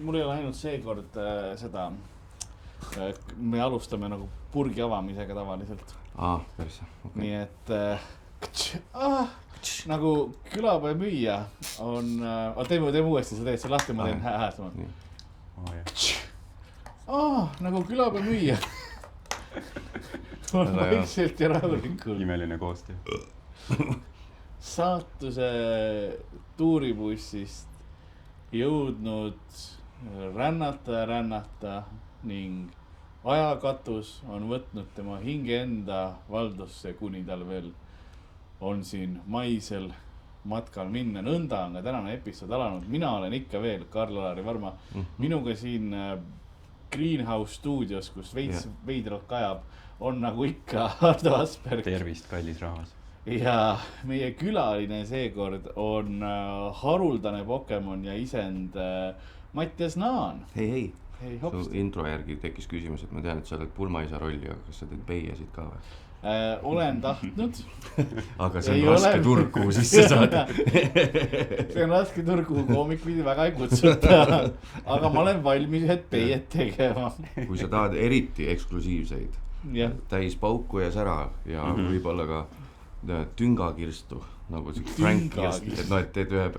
mul ei ole ainult seekord seda, me alustame nagu purgi avamisega tavaliselt. Perse. Okay. Nii et nagu külapäe müüja on, teeme uuesti, sa teed see lahti, ma teen hääsama. Nagu külapäe müüja on vaikselt ja rahulikult. Imeline koostöö. Saatuse tuuribussist jõudnud rännata ning ajakatus on võtnud tema hinge enda valdusse, kuni tal veel on siin maisel matkal minna. Nõnda on ka tänane episood alanud. Mina olen ikka veel Karl-Alari Varma. Minuga siin Greenhouse stuudios, kus veidralt kajab, on nagu ikka Hardo Asperg. Tervist, kallis rahvas. Ja meie külaline seekord on haruldane Pokemon ja isend Mattias Naan. Hei. Su intro järgi tekkis küsimus, et ma tean, et sa oled pulmaisa rolli, aga kas sa teed peiasid ka või? Olen tahtnud. Aga see on raske turg, kuhu sisse saada. See on raske turg, kuhu koomik pidi väga ei kutsuta. Aga ma olen valmis ühed peied tegema. Kui sa tahad eriti eksklusiivseid, täis pauku ja sära ja võib-olla ka tüngakirstu, nagu see Frank kirstu, et teed ühe...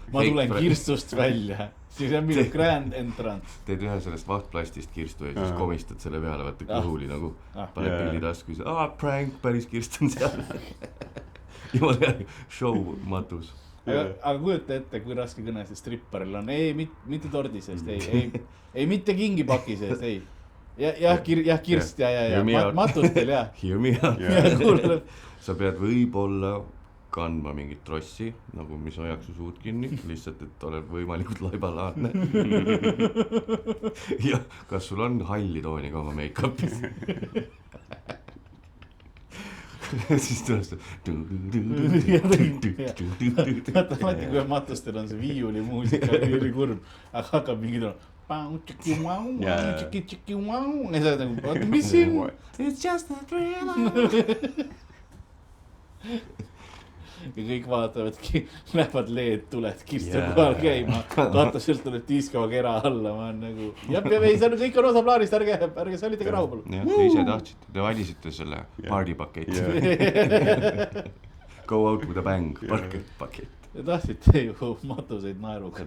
Ma tulen kirstust välja, siis on minu grand entrance. Teed ühe sellest vahtplastist kirstu ja siis komistad selle peale, vaata kõhuli nagu, paned pilli tasku ja prank, päris kirst on seal. Jumala show matus. Aga kujuta ette, kui raske kõne see stripparil on. Ei, mitte tordi seest, ei, mitte kingipaki seest, ei. Jah, kirst, matustel, jah. Hear me out. Sa pead võib-olla kandma mingit trossi, nagu mis hoiaks su suud kinni, lihtsalt, et oled võimalikult laibalaadne. Ja kas sul on halli tooni ka oma make-upis? Siis tõesti. Vaata, kui matustel on see viiuli muusika, üli kurb, aga hakkab mingi tulema. Ja sa oled nagu, oota, mis siin? It's just a thriller. Ja kõik vaatavadki, lähevad LED-tuled kirstu kohal käima, kataselt tuleb tiiskava kera alla, ma on nagu, ei, see on kõik on osa plaanist, ärge sälitage rahu palun. Te ise tahtsite, te valisite selle party-paketi. Go out with a bang, party-pakett. Te tahtsite ju matuseid naeruga.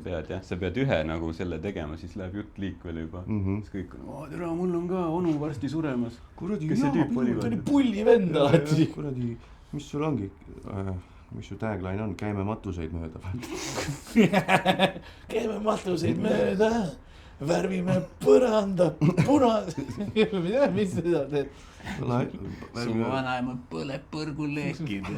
Sa pead ühe nagu selle tegema, siis läheb jutt liikvele juba. Siis kõik on, tere, mul on ka onu varsti suremas. Kuradi, ta oli pulli vend alati. Kuradi, mis sul ongi? Mis su tagline on? Käime matuseid mööda. Käime matuseid mööda, värvime põranda, mis seda teed? Su vanaema põleb põrguleekide.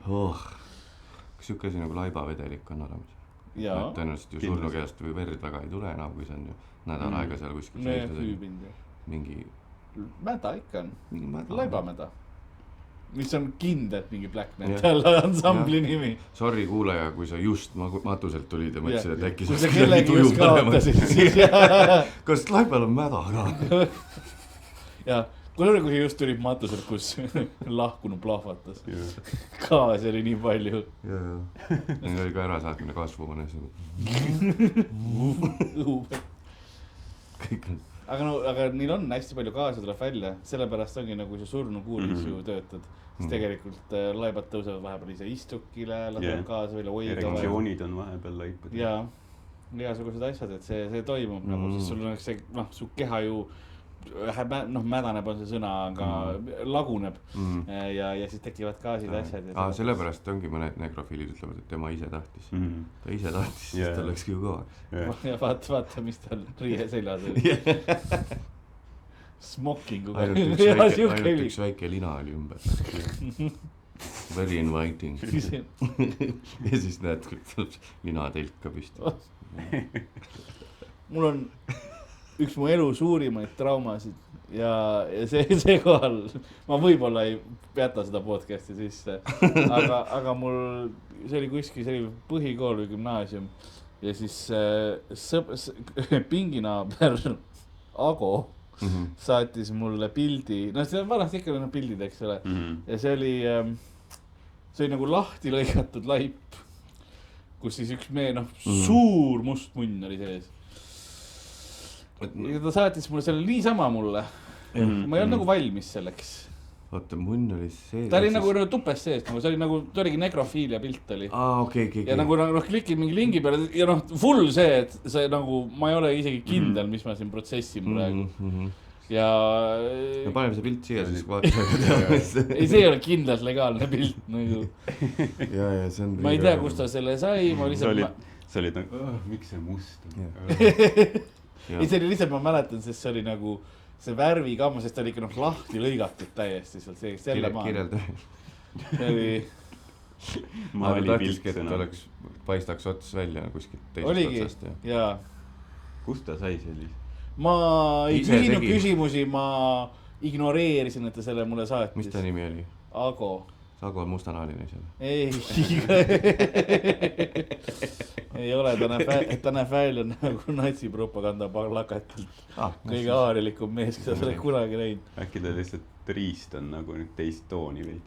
Kas siuke asi nagu laibavedelik on olemas? Tõenäoliselt ju surnukeast või verd väga ei tule enam, kui see on ju nädal aega seal kuskil. Mingi mäda ikka on, laibamäda. Mis on kindlalt mingi Black Metal ansambli nimi. Sorry kuulaja, kui sa just matuselt tulid ja mõtlesid, et äkki kui sa kellegi just kaotasid, siis kas laibal on mäda ka? Ja kui sa just tulid matuselt, kus lahkunu plahvatas. Kaas oli nii palju. Neil oli ka ära saatmine kasvuhoones. Kõik on aga neil on hästi palju kaasa tuleb välja, sellepärast ongi nagu see surnu kuulis ju töötad, siis tegelikult laibad tõusevad vahepeal ise istukile, lasevad kaasa välja hoida. Erektsioonid on vahepeal laipad. Ja igasugused asjad, et see toimub nagu, siis sul on see, su keha ju mädaneb on see sõna, aga laguneb ja siis tekivad gaasid asjad. Sellepärast ongi mõned nekrofiilid ütlevad, et tema ise tahtis. Ta ise tahtis, siis tal läks ju kõvaks. Ja vaata, mis tal riie seljas oli. Smokinguga. Ainult üks väike lina oli ümber. Very inviting. Ja siis näed, lina telk ka püsti. Mul on üks mu elu suurimaid traumasid ja see kohal, ma võib-olla ei jäta seda podcasti sisse, aga mul, see oli kuskil, see oli põhikool või gümnaasium ja siis pinginaaber Ago saatis mulle pildi, see on vanasti ikka pildid, eks ole, ja see oli nagu lahti lõigatud laip, kus siis üks meie suur must munn oli sees. Ja ta saatis mulle selle niisama mulle. Ma ei olnud nagu valmis selleks. Oota, munn oli sees. Ta oli nagu tupes sees, see oli nagu, ta oligi nekrofiilia pilt oli. Okay. Ja nagu klikid mingi lingi peale ja full see, et see nagu, ma ei ole isegi kindel, mis ma siin protsessin praegu. Ja... No paneme see pilt siia siis ei, see ei ole kindlalt legaalne pilt nagu. Ja, see on... Ma ei tea, kust ta selle sai, ma lihtsalt... See oli nagu, miks see must on? Ei, see oli lihtsalt, ma mäletan, sest see oli nagu see värvi kamma, sest ta oli ikka lahti lõigatud täiesti seal see selle maa. Kirjelda. See oli... Ma oli pilt sõna. Oleks paistaks ots välja kuskilt teisest oligi, otsast. Jaa. Kust ta sai sellise? Ma ei küsinud küsimusi, ma ignoreerisin, et ta selle mulle saatis. Mis ta nimi oli? Ago. Ago on mustanaaline seal. Ei. Ei ole, ta näeb välja nagu natsipropaganda plakatilt. Kõige aarilikum mees, keda sa oled kunagi näinud. Äkki ta lihtsalt riist on nagu nüüd teist tooni veid.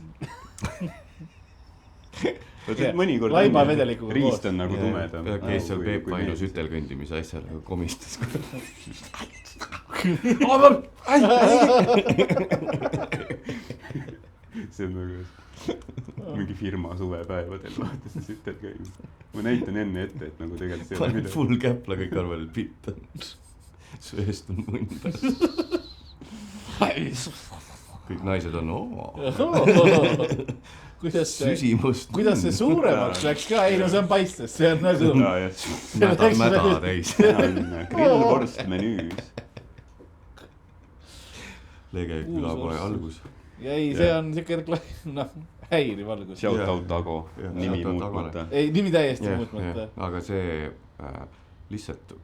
Laiba vedelikuga koos. Riist on nagu tumedam. Kees seal Peep ainus ütelkõndimise asja nagu komistas. See on nagu mingi firma suvepäevadel vaatasid ütel käinud. Ma näitan enne ette, et nagu tegelikult see on midagi. Full käpla kõik arvad, et pitt on. Sööst on mõnda. Kõik naised on kuidas see suuremaks läks ka? Ei, no see on paistes. See on nagu... Mäda täis. Grillvorst menüüs. Lege külapoe algus. Ei, see on siuke häiriv algus. Shout out Ago. Nimi muutmata. Ei, nimi täiesti muutmata. Aga see lihtsalt,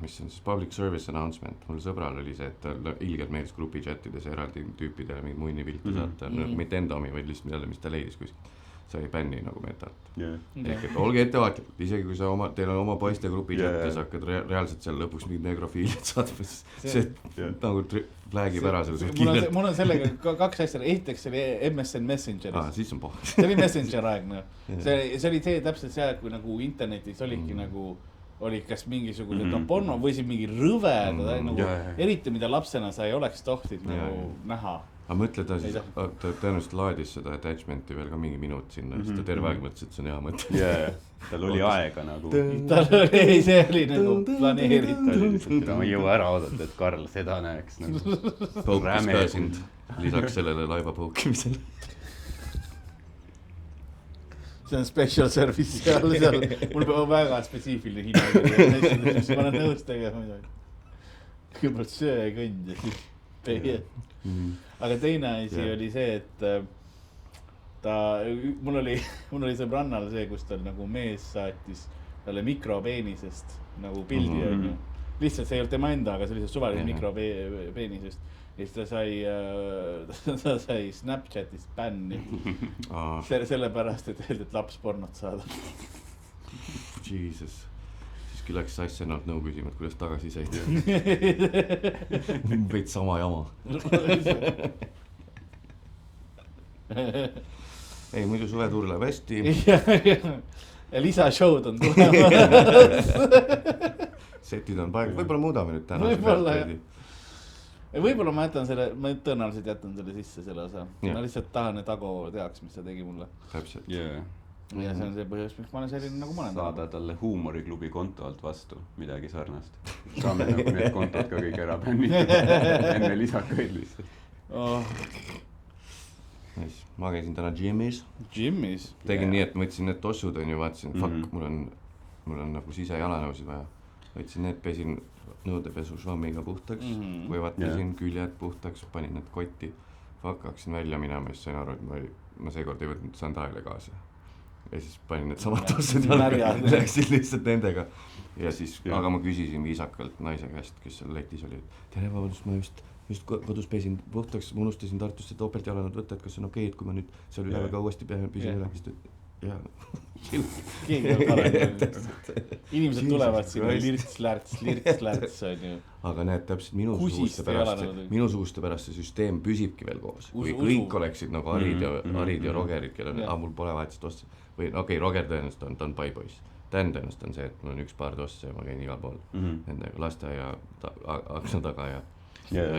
mis on siis public service announcement. Mul sõbral oli see, et ta ilgelt meeldis grupi chattides eraldi tüüpidele mingi muini pilti saata. Mitte enda omi, vaid lihtsalt midagi, mis ta leidis kuskilt. Sai bänni nagu metalt. Ehk et olge ettevaatlikud, isegi kui teil on oma poiste grupi chattis, hakkad reaalselt seal lõpuks mingid negrofiiliad saatma, see nagu flägib ära selle suht kiirelt. Mul on sellega kaks asja. Esiteks see oli MSN Messengeris. Siis on pohv. See oli Messenger aeg. See oli see täpselt see aeg, kui nagu internetis oligi nagu oli kas mingisugused porno või siis mingi rõved, eriti mida lapsena sa ei oleks tohtid nagu näha. Aga mõtle, ta siis tõenäoliselt laadis seda attachmenti veel ka mingi minut sinna, siis ta terve aeg mõtles, et see on hea mõte. Tal oli aega nagu. Tal oli, see oli nagu planeeritud. Ma ei jõua ära oodata, et Karl seda näeks. Poukis ka sind lisaks sellele laiva poukimisele. See on special service seal. Mul peab väga spetsiifiline hinna. Ma olen nõus tegema midagi. Kõigepealt söö kõnd ja siis teie. Aga teine asi oli see, et mul oli sõbrannal see, kus tal nagu mees saatis talle mikropeenisest nagu pildi on ju. Lihtsalt see ei olnud tema enda, aga see oli lihtsalt suvaline mikropeenisest. Ja siis ta sai Snapchatist bänni. Sellepärast, et öeldi, et laps pornot saada. Jesus. Siiski läks asja ennalt nõu küsima, et kuidas tagasi said. Veid sama jama. Ei, muidu suvetuur läheb hästi. Ja lisashowd on tulemas. Setid on paega. Võib-olla muudame nüüd täna. Võib-olla ma tõenäoliselt jätan selle sisse selle osa. Ma lihtsalt tahan, et Ago teaks, mis ta tegi mulle. Täpselt. Ja see on see põhjus, miks ma olen selline nagu ma olen. Saada talle huumoriklubi konto alt vastu midagi sarnast. Saame nagu need kontod ka kõik ära bännida. Enne lisakaid lihtsalt. Ma käisin täna gym'is. Tegin nii, et ma võtsin need tossud on ju, vaatasin, fuck, mul on nagu sisejalanõusid vaja. Võtsin need, pesin nõudepesu švammiga puhtaks, võivatasin küljed puhtaks, panin need kotti. Fuck, hakkasin välja minema ja siis sain aru, et ma seekord ei võtnud sandaale kaasa. Ja siis panin need samad tossud ja läksin lihtsalt nendega. Ja siis, aga ma küsisin viisakalt naise käest, kes seal letis oli, et tere, vabandust, ma just kodus pesin puhtaks, ma unustasin Tartusse topelt jalanud võtta, et kas see on okei, et kui ma nüüd seal üle väga uuesti püsin üle, siis jaa. Keegi on parem. Inimesed tulevad sinna lirts-lärts on ju. Aga näed, täpselt minusuguste pärast see süsteem püsibki veel koos. Kui kõik oleksid nagu Arid ja Rogerid, kellel mul pole vahetust ossa. Või okei, Roger tõenäoliselt on Paipoiss. Dan tõenäoliselt on see, et mul on üks paar tossa ja ma käin igal pool. Nendega laste ja akna taga ja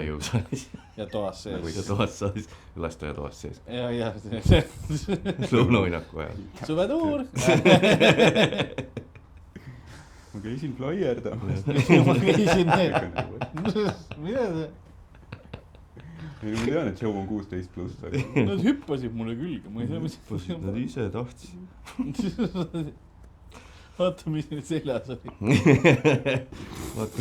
jõusaalis. Ja toas sees. Ja toas sees. Laste ja toas sees. Ja. Lõunauinaku ajal. Suvetuur. Ma käisin flyerdamas. Ma käisin need. Mida see? Ma tean, et show on 16+. Nad hüppasid mulle külge. Ma ei tea, mis... Nad ise tahtsid. Vaata, mis nüüd seljas oli. Vaata.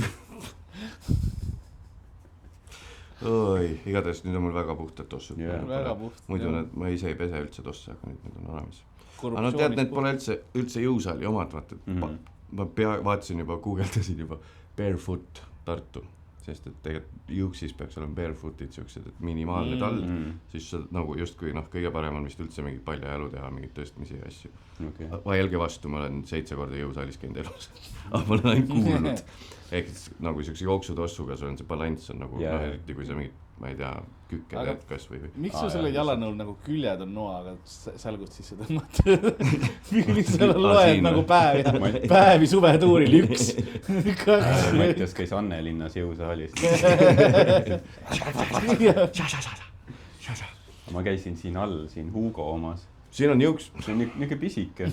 Oi, igatahes nüüd on mul väga puhtad tossud. Väga puht. Muidu ma ise ei pese üldse tossa, aga nüüd need on olemas. Aga no tead, need pole üldse jõusaali omad, vaata. Ma vaatasin juba, guugeldasin juba Barefoot Tartu. Sest et tegelikult juuksis peaks olema barefootid siuksed, et minimaalne tald. Siis nagu justkui kõige parem on vist üldse mingid paljajalu teha, mingid tõstmisi ja asju. Vajelge vastu, ma olen 7 korda jõusaalis käinud elus. Aga ma olen ainult kuulnud. Ehk nagu siukse jooksutossuga sul on see balanss on nagu, eriti kui sa mingid, ma ei tea, kükke teed kas või. Miks sul selle jalanõul nagu küljed on noaga sälgud sisse tõmmata? Miks sa loed nagu päevi suvetuuril 1, 2. Mattias käis Annelinnas jõusaalis. Ma käisin siin all, siin Hugo omas. Siin on jõuks. See on niisugune pisike.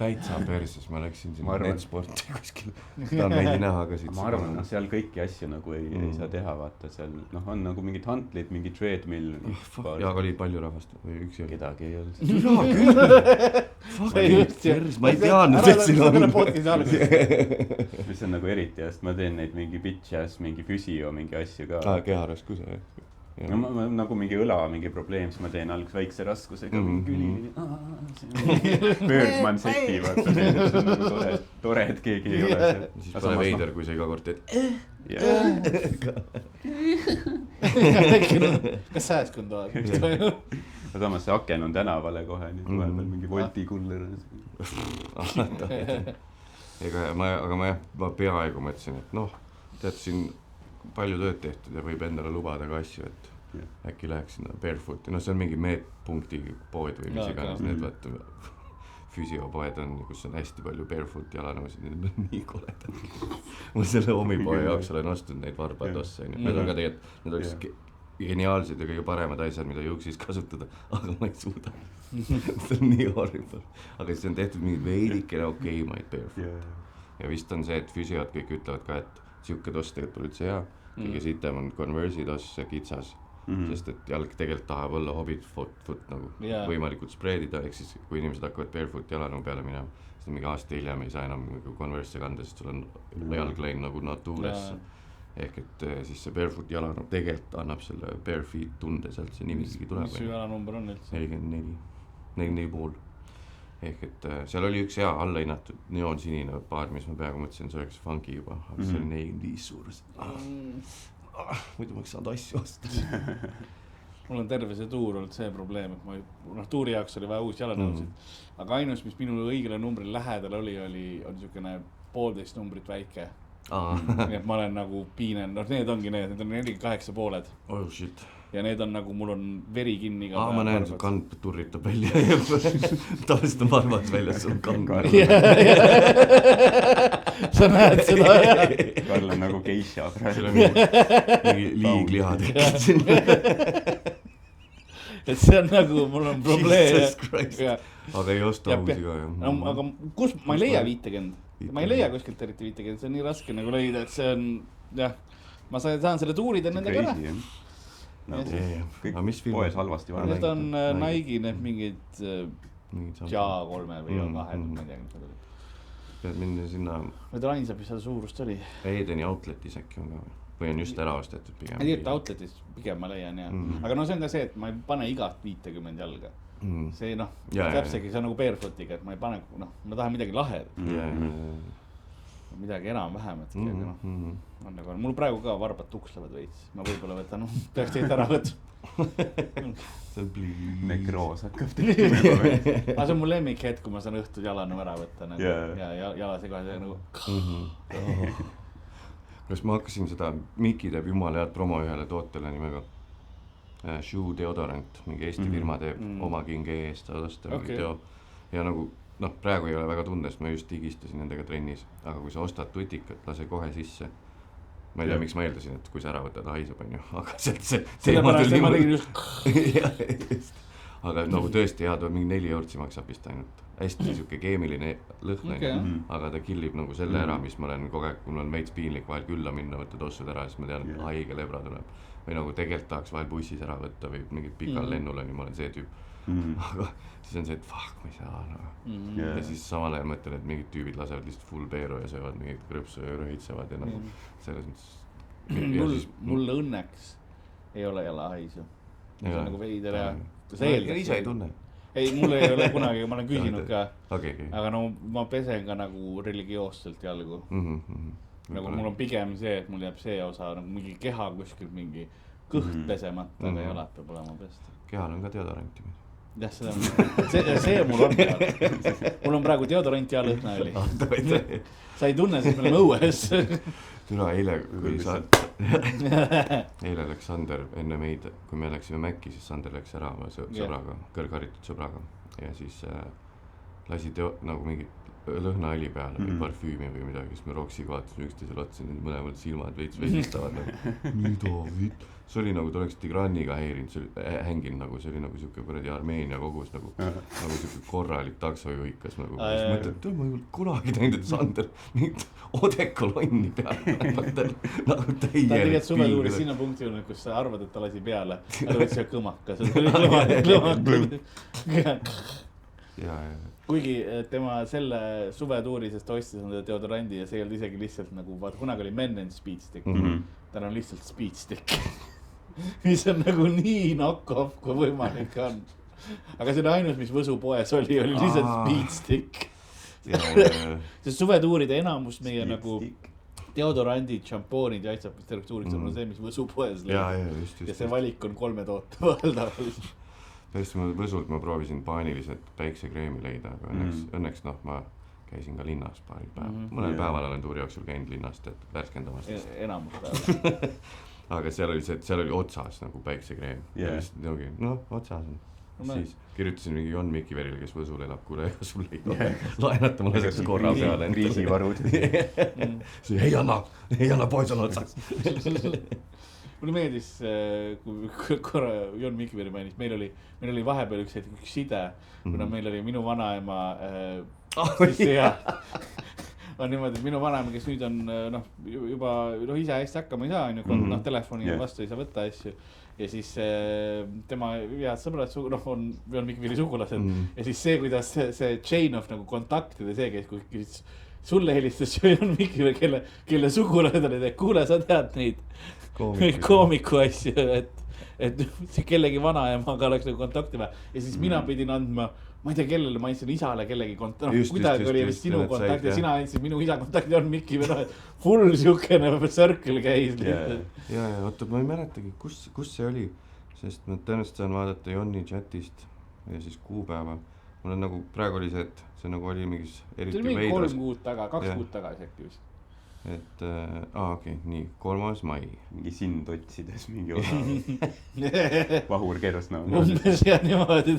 Täitsa perses, ma läksin sinna netsporti kuskil. Ta on veidi näha ka siit. Ma arvan, seal kõiki asju nagu ei saa teha, vaata seal. On nagu mingid hantlid, mingi treadmill. Ja oli palju rahvast või üks jõu. Kedagi ei olnud. Jaa, küll. Fucking pers, ma ei teadnud, et siin on. Mis on nagu eriti, sest ma teen neid mingi bitch-ass, mingi füsio, mingi asju ka. Keharaskuse. No ma nagu mingi õla, mingi probleem, siis ma teen alguses väikse raskusega mingi küli. Birdman seti, vaata, see on nagu tore, et keegi ei ole seal. Siis pole veider, kui sa iga kord teed. Kas sääskond aeg? Samas see aken on tänavale kohe, nii tuleb veel mingi voltikuller. Aga ma peaaegu mõtlesin, et tead siin palju tööd tehtud ja võib endale lubada ka asju, et äkki läheks sinna barefooti. See on mingi meetpunkti pood või mis iganes need vaata füsiopoed on, kus on hästi palju barefoot jalanõusid, need on nii koledad. Ma selle homipoe jaoks olen ostunud neid varbadosse. Need on ka tegelikult, need oleks geniaalsed ja kõige paremad asjad, mida juuksis kasutada, aga ma ei suuda. See on nii horrible. Aga siis on tehtud mingid veidikene okeimaid barefoot. Ja vist on see, et füsiod kõik ütlevad ka, et siuke toss tegelikult pole üldse hea. Kõige sitem on Converse'i toss ja kitsas. Sest et jalg tegelikult tahab olla hobbit foot nagu võimalikult spreedida. Ehk siis kui inimesed hakkavad barefoot jalanõu peale minema, siis mingi aasta hiljem ei saa enam Converse'i kanda, sest sul on jalg läinud nagu naturesse. Ehk et siis see barefoot jalanõu tegelikult annab selle bare feet tunde sealt, see nimigi tuleb. Mis su jalanumber on üldse? 44,5. Ehk et seal oli üks hea allahinnatud neoonsinine paar, mis ma peaaegu mõtlesin, see oleks funky juba, aga see oli 45 suurus. Muidu ma oleks saanud asju osta. Mul on terve see tuur olnud see probleem, et tuuri jaoks oli vaja uus jalanõusid. Aga ainus, mis minu õigele numbrile lähedal oli niisugune 1,5 numbrit väike. Nii et ma olen nagu piinen, need ongi need on 48 pooled. Oh shit. Ja need on nagu, mul on veri kinni ka. Ma näen, su kand turritab välja. Tavaliselt on varvas väljas, sul on kand. Sa näed seda, jah. Karl on nagu geisha. Seal on mingi liigliha tekkinud sinna. Et see on nagu, mul on probleem. Jesus Christ. Aga ei osta uusi ka, jah. Aga kus, ma ei leia 50. Ma ei leia kuskilt eriti 50. See on nii raske nagu leida, et see on, jah. Ma saan selle tuurida nendega ära. Kõik poes halvasti varem. Need on Nike, need mingid JA3 või JA2, ma ei tea. Pead minna sinna. Need on ainsad, mis seda suurust oli. Edeni outletis äkki on ka või on just ära ostetud pigem. Ei teeta outletis pigem ma leian, jah. Aga see on ka see, et ma ei pane igat 50 jalga. See täpsegi, see on nagu barefootiga, et ma ei pane, ma tahan midagi lahed. midagi enam-vähem, et on nagu, mul praegu ka varbad tukslevad veits, ma võib-olla võtan, peaks teid ära võtma. see on pliis. Nekroos hakkab tegema. Aga see on mu lemmik hetk, kui ma saan õhtul jalanu ära võtta nagu, ja jalase kohe nagu. Kas ma hakkasin seda, Miki teeb jumala head promo ühele tootele nimega Shoe Deodorant, mingi Eesti firma teeb oma kinge eest osta mingi teo ja nagu praegu ei ole väga tunda, sest ma just higistasin nendega trennis, aga kui sa ostad tutikat, lase kohe sisse. Ma ei tea, miks ma eeldasin, et kui sa ära võtad, haiseb, on ju, aga see sellepärast ma tegin just. Aga nagu tõesti hea, mingi 4 eurtsi maksab vist ainult. Hästi siuke keemiline lõhn, aga ta killib nagu selle ära, mis ma olen kogu aeg, kui mul on veits piinlik vahel külla minna, võtta tossud ära, siis ma tean, et haige lebra tuleb. Või nagu tegelikult tahaks vahel bussis ära võtta või mingit pikal lennul on ju, ma olen see tüüp. Aga siis on see, et fuck, ma ei saa ja siis samal ajal mõtlen, et mingid tüübid lasevad lihtsalt full peeru ja söövad mingid krõpsu ja rõhitsevad ja nagu selles mõttes mul õnneks ei ole jalahaisu. See on nagu veider ja ise ei tunne? Ei, mul ei ole kunagi, ma olen küsinud ka, aga no ma pesen ka nagu religioosselt jalgu. Nagu mul on pigem see, et mul jääb see osa nagu mingi keha kuskil mingi kõht pesemata, aga jalad peab olema pesta. Kehal on ka deodoranti. Jah, see mul on peal. Mul on praegu deodorant ja lõhnaõli. Sa ei tunne, siis me oleme õues. Türa eile, kui eile läks Sander enne meid, kui me läksime Mäkki, siis Sander läks ära sõbraga, kõrgharitud sõbraga ja siis lasi nagu mingi lõhnaõli peale või parfüümi või midagi, siis me Roksiga vaatasime üksteisele otsa, mõlemad silmad veits veidistavad mida vitt. See oli nagu, ta oleks Tigraniga hänginud nagu, see oli nagu siuke kuradi Armeenia kogus nagu siuke korralik taksojuhikas nagu. Siis mõtled, et ma ei olnud kunagi teinud, et Sander mingit odekolonni peale nagu täielik. Ta tegelikult suvetuuris sinna punkti juurde, kus sa arvad, et ta lasi peale. Ta võiks see kõmakas. Kuigi tema selle suvetuurisest ostis on deodorandi ja see ei olnud isegi lihtsalt nagu, vaat kunagi oli Men and Speed Stick, täna on lihtsalt Speed Stick, mis on nagu nii knock-off, kui võimalik on. Aga see on ainus, mis Võsu poes oli lihtsalt Speed Stick. See suvetuuride enamus meie nagu deodorandid, šampoonid ja asjad on see, mis Võsu poes lõi. Ja see valik on 3 toote valdaval. Tõesti, Võsult ma proovisin paaniliselt päiksekreemi leida, aga õnneks ma käisin ka linnas paaril päeval. Mõnel päeval olen tuuri jooksul käinud linnast, et värskendamast. Enamus päeval. Aga seal oli otsas nagu päiksekreem. Otsas on. Siis kirjutasin mingi Jon Mikiverile, kes Võsul elab, kuule, ega sul ei ole laenata, ma laseks korra peale. Kriisivarud. Ei anna, pois on otsas. Mulle meeldis, kui korra Jon Mikiveri mainis, meil oli vahepeal üks side, kuna meil oli minu vanaema, on niimoodi, et minu vanaema, kes nüüd on juba ise hästi hakkama ei saa, telefoni vastu ei saa võtta asju. Ja siis tema head sõbrad on Jon Mikiveri sugulased. Ja siis see, kuidas see chain of nagu kontaktide see käis, kui sulle helistas Jon Mikiver, kelle sugulased olid, et kuule, sa tead neid koomiku asju, et kellegi vanaemaga oleks nagu kontakti vaja. Ja siis mina pidin andma, ma ei tea kellele, ma andsin isale kellegi kontakti, kuidagi oli vist sinu kontakt ja sina andsid minu isa kontakti, on Mikki või full siukene circle käis. Ja, oota, ma ei mäletagi, kus see oli, sest ma tõenäoliselt saan vaadata Jonni chatist ja siis kuupäeva. Mul on nagu, praegu oli see, et see nagu oli mingis eriti veidras. See oli mingi 3 kuud taga, 2 kuud tagasi äkki vist. Et, nii, 3. mai. Mingi sind otsides mingi osa vahur keeras nagu. Umbes ja niimoodi.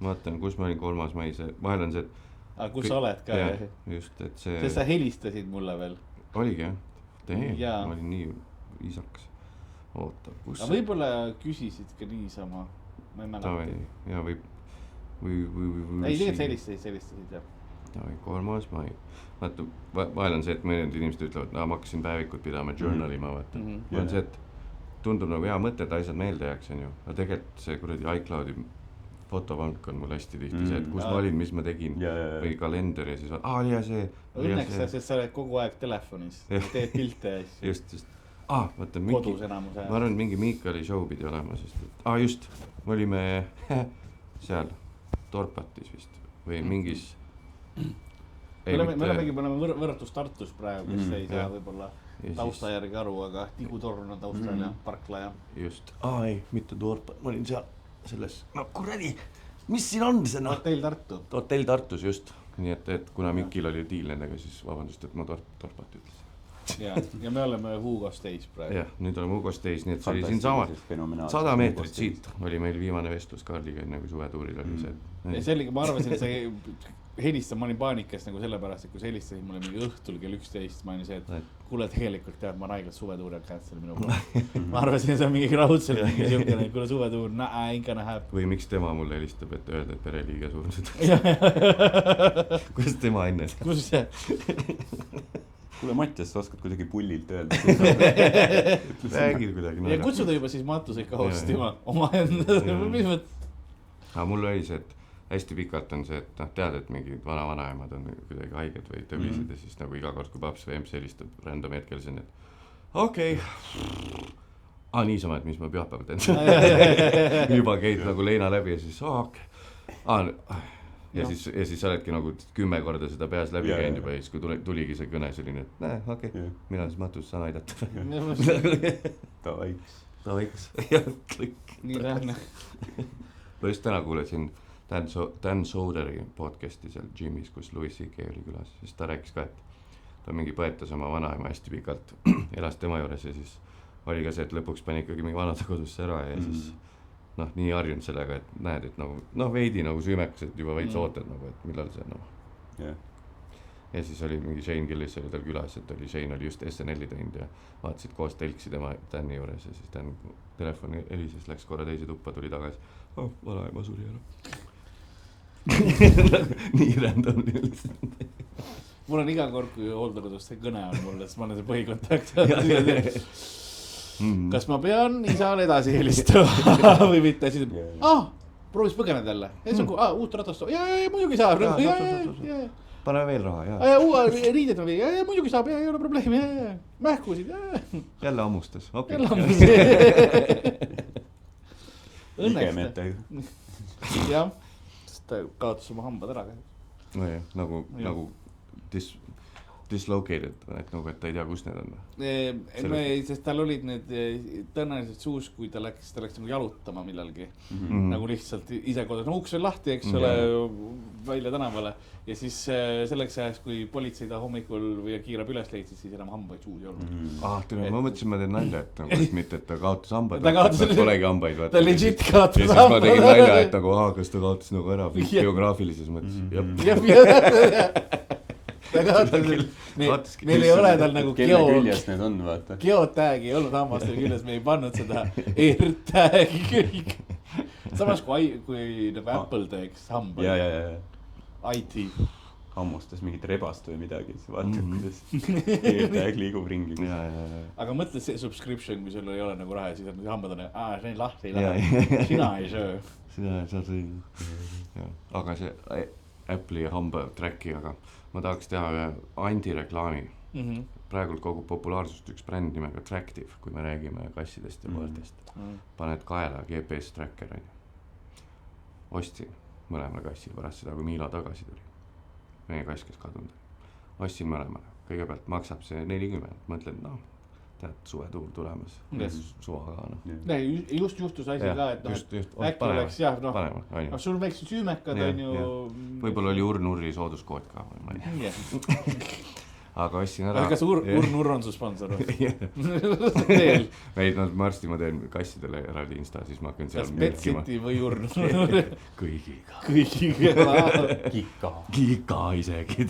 Vaatan, kus ma olin 3. mai, vahel on see, et... Aga kus sa oled ka? Just, et see... Sest sa helistasid mulle veel. Oligi, jah? Ma olin nii isaks. Oota, kus... Aga võib-olla küsisid ka niisama. Ma ei mäleta. Ja või... Ei, tegelikult sa helistasid, jah. 3. mai. Vaata, vahel on see, et mõned inimesed ütlevad, ma hakkasin päevikut pidama, journalima, vaata. On see, et tundub nagu hea mõte, et asjad meelde jääks, on ju. Aga tegelikult see kuradi iCloudi fotopank on mul hästi tihti see, et kus ma olin, mis ma tegin. Või kalender ja siis oli ja see. Õnneks sest sa oled kogu aeg telefonis. Teed pilte ja siis. Just. Vaata, kodus enamuse. Ma arvan, mingi Miikali show pidi olema, sest... just. Me olime seal Torpatis vist. Või mingis... me oleme võrratus Tartus praegu, kes ei saa võib-olla tausta järgi aru, aga Tigutorn on taustal ja parkla ja... Just, ei, mitte Toorpa, ma olin seal selles, no kuradi, mis siin on see noh? Hotell Tartu. Hotell Tartus, just. Nii et kuna Mikil oli diil nendega, siis vabandust, et ma Torpat ütles. Ja me oleme Hugo Stage praegu. Jah, nüüd oleme Hugo Stage, nii et see oli siin sama 100 meetrit siit oli meil viimane vestlus Karliga, enne kui suvetuuril oli see. Ja see oli, ma arvasin, et see helistab, ma olin paanikast nagu sellepärast, et kui sa helistasid mulle mingi õhtul kell 11, ma olin see, et kuule tegelikult tead, ma raigelt suvetuuri on cancel minu poole. Ma arvasin, et see on mingi raudselt mingi siukene, kuule suvetuur, ain't gonna happen. Või miks tema mulle helistab, et öelda, et pereliige surnud? Kuidas tema enne? Kus see? Kuule, Mattias, sa oskad kuidagi pullilt öelda. Räägid kuidagi. Ja kutsuda juba siis Matuse ikka hostima oma enda. Mis mõt? Mul oli see, et hästi pikalt on see, et tead, et mingid vana-vanaemad on kuidagi haiged või tõblised ja siis nagu iga kord, kui paps või emps helistab random hetkel siin, et okei. Niisama, et mis ma pühapäeval teen. Juba käid nagu leina läbi ja siis okei. Ja siis sa oledki nagu 10 korda seda peas läbi käinud juba ja siis kui tuligi see kõne selline, et okei, mina siis Matus saan aidata. Tavaiks. Nii lähne. Ma just täna kuulesin Dan Soderi podcasti seal Jimmy's, kus Louis C.K. oli külas. Siis ta rääkis ka, et ta mingi põetas oma vanaema hästi pikalt, elas tema juures ja siis oli ka see, et lõpuks pani ikkagi mingi vanadekodusse ära ja siis nii harjunud sellega, et näed, et nagu, veidi nagu süümekas, et juba veits ootad nagu, et millal see Ja siis oli mingi Shane Gillis oli tal külas, et Shane oli just SNL-i teinud ja vaatasid koos telksi tema Danni juures ja siis Dan telefoni helises, läks korra teise tuppa, tuli tagasi. Vanaema suri ära. Nii random lihtsalt. Mul on iga kord, kui hooldekodus see kõne on mulle, siis ma olen see põhikontakt. Kas ma pean isale edasi helistama või mitte? Siis proovis põgeneda jälle. Uut ratast. Muidugi saab. Pane veel raha. Riided on või. Muidugi saab. Ei ole probleemi. Mähkusid. Jälle ammustas. Jälle ammustas. Õnneks. Jah. Ta kaotas oma hambad ära. Nagu dislocated, et nagu, et ta ei tea, kus need on. Sest tal olid need tõenäoliselt suus, kui ta läks nagu jalutama millalgi. Nagu lihtsalt ise kodus. Uks oli lahti, eks ole, välja tänavale. Ja siis selleks ajaks, kui politsei ta hommikul või kiirab üles leidsid, siis enam hambaid suus ei olnud. Ma mõtlesin, ma teen nalja, et mitte, et ta kaotas hambaid. Ta polegi hambaid. Ta legit kaotas hambaid. Ja siis ma tegin nalja, et nagu, kas ta kaotas nagu ära geograafilises mõttes. Meil ei ole tal nagu kelle küljes need on, vaata. Geotagi ei olnud hammaste küljes, me ei pannud seda AirTagi kõik. Samas kui nagu Apple teeks hambaid. IT. Hammustas mingit rebast või midagi, siis vaata, kuidas AirTag liigub ringi. Aga mõtle see subscription, kui sul ei ole nagu raha ja siis on hambad on, see on lahti, ei lähe. Sina ei söö. Sina ei saa. Aga see Apple'i hamba tracki, aga ma tahaks teha ühe antireklaami. Praegult kogub populaarsust üks bränd nimega Tractive, kui me räägime kassidest ja võõrtest. Paned kaela GPS tracker. Ostsin mõlemale kassil pärast seda, kui Miila tagasi tuli. Meie kass, kes kadunud. Ostsin mõlemale. Kõigepealt maksab see 40. Mõtlen, tead, suvetuur tulemas. Suva ka, Just juhtus asi ka, et äkki oleks jah, sul väikse süümekad on ju. Võib-olla oli Urnurri sooduskood ka. Aga ostsin ära. Kas Urnur on su sponsor? Veid, varsti ma teen kassidele eraldi Insta, siis ma hakkan seal märkima. Kas Pet City või Urnur? Kõigiga. Kika isegi.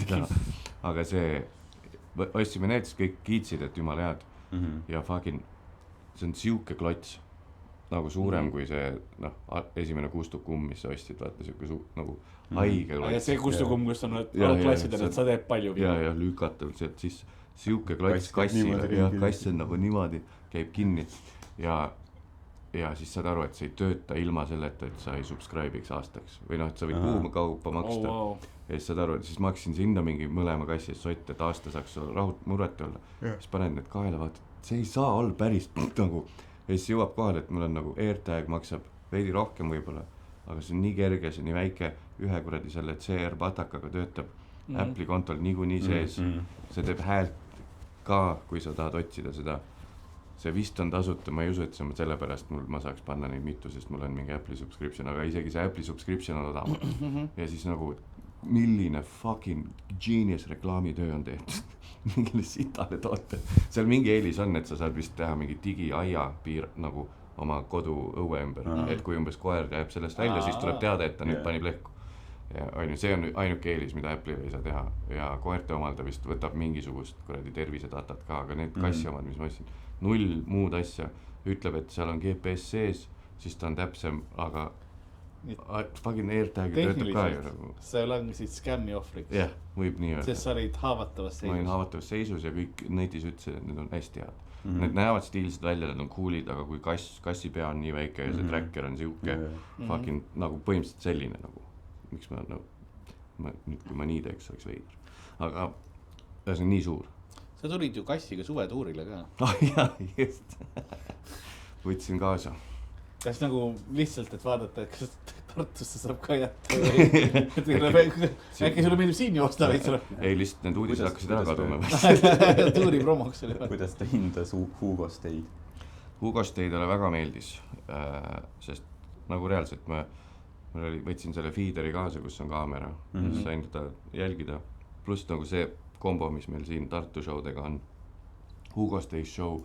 Aga see, ostsime need, siis kõik kiitsid, et jumal head. Ja fucking, see on siuke klots. Nagu suurem kui see, esimene kustukumm, mis sa ostsid, vaata siuke nagu haige klots. Ja see kustukumm, kus on algklassidel, et sa teed palju. Ja lükatav sealt siis siuke klots kassile ja kass on nagu niimoodi, käib kinni ja siis saad aru, et sa ei tööta ilma selleta, et sa ei subscribe'iks aastaks või et sa võid kuuma kaupa maksta ja siis saad aru, et siis maksin sinna mingi mõlema kassi sotte, et aasta saaks muret olla siis paned need kaela, vaata, see ei saa all päris nagu ja siis jõuab kohale, et mul on nagu AirTag maksab veidi rohkem võib-olla, aga see on nii kerge, see on nii väike, ühe kuradi selle CR patakaga töötab Apple'i kontol niikuinii sees. See teeb häält ka, kui sa tahad otsida seda. See vist on tasuta, ma ei usu, et see on sellepärast ma saaks panna neid mitu, sest mul on mingi Apple'i subscription, aga isegi see Apple'i subscription on odav. Ja siis nagu, milline fucking genius reklaamitöö on tehtud. Mingile sitale toote. Seal mingi eelis on, et sa saad vist teha mingi digiaia piir nagu oma kodu õue ümber. Et kui umbes koer jääb sellest välja, siis tuleb teada, et ta nüüd pani plehku. Ja see on ainuke eelis, mida Apple'il ei saa teha. Ja koerte omalda vist võtab mingisugust kuradi tervisedatat ka, aga need kassi omad, mis ma ütlesin, 0 muud asja. Ütleb, et seal on GPS sees, siis ta on täpsem, aga fucking AirTag töötab ka ju. See on siis skämmi ohvriks. Jah, võib nii öelda. Sest sa olid haavatavas seisus. Ma olin haavatavas seisus ja kõik netis ütlesid, et need on hästi head. Need näevad stiilsed välja, need on coolid, aga kui kassi pea on nii väike ja see tracker on siuke fucking nagu põhimõtteliselt selline nagu. Miks ma nüüd kui ma nii teeks, oleks veider. Aga see on nii suur. Sa tulid ju kassiga suvetuurile ka. Jah, just. Võtsin kaasa. Kas nagu lihtsalt, et vaadata, et kas Tartusse saab ka jätta või äkki sulle meeldib siin joosta või sulle? Ei, lihtsalt need uudised hakkasid ära kaduma. Tuuri promoks oli. Kuidas ta hindas Hugo Steid? Hugo Steidale väga meeldis, sest nagu reaalselt ma võtsin selle feederi kaasa, kus on kaamera ja sain teda jälgida. Pluss nagu see kombo, mis meil siin Tartu showdega on. Hugo Steid show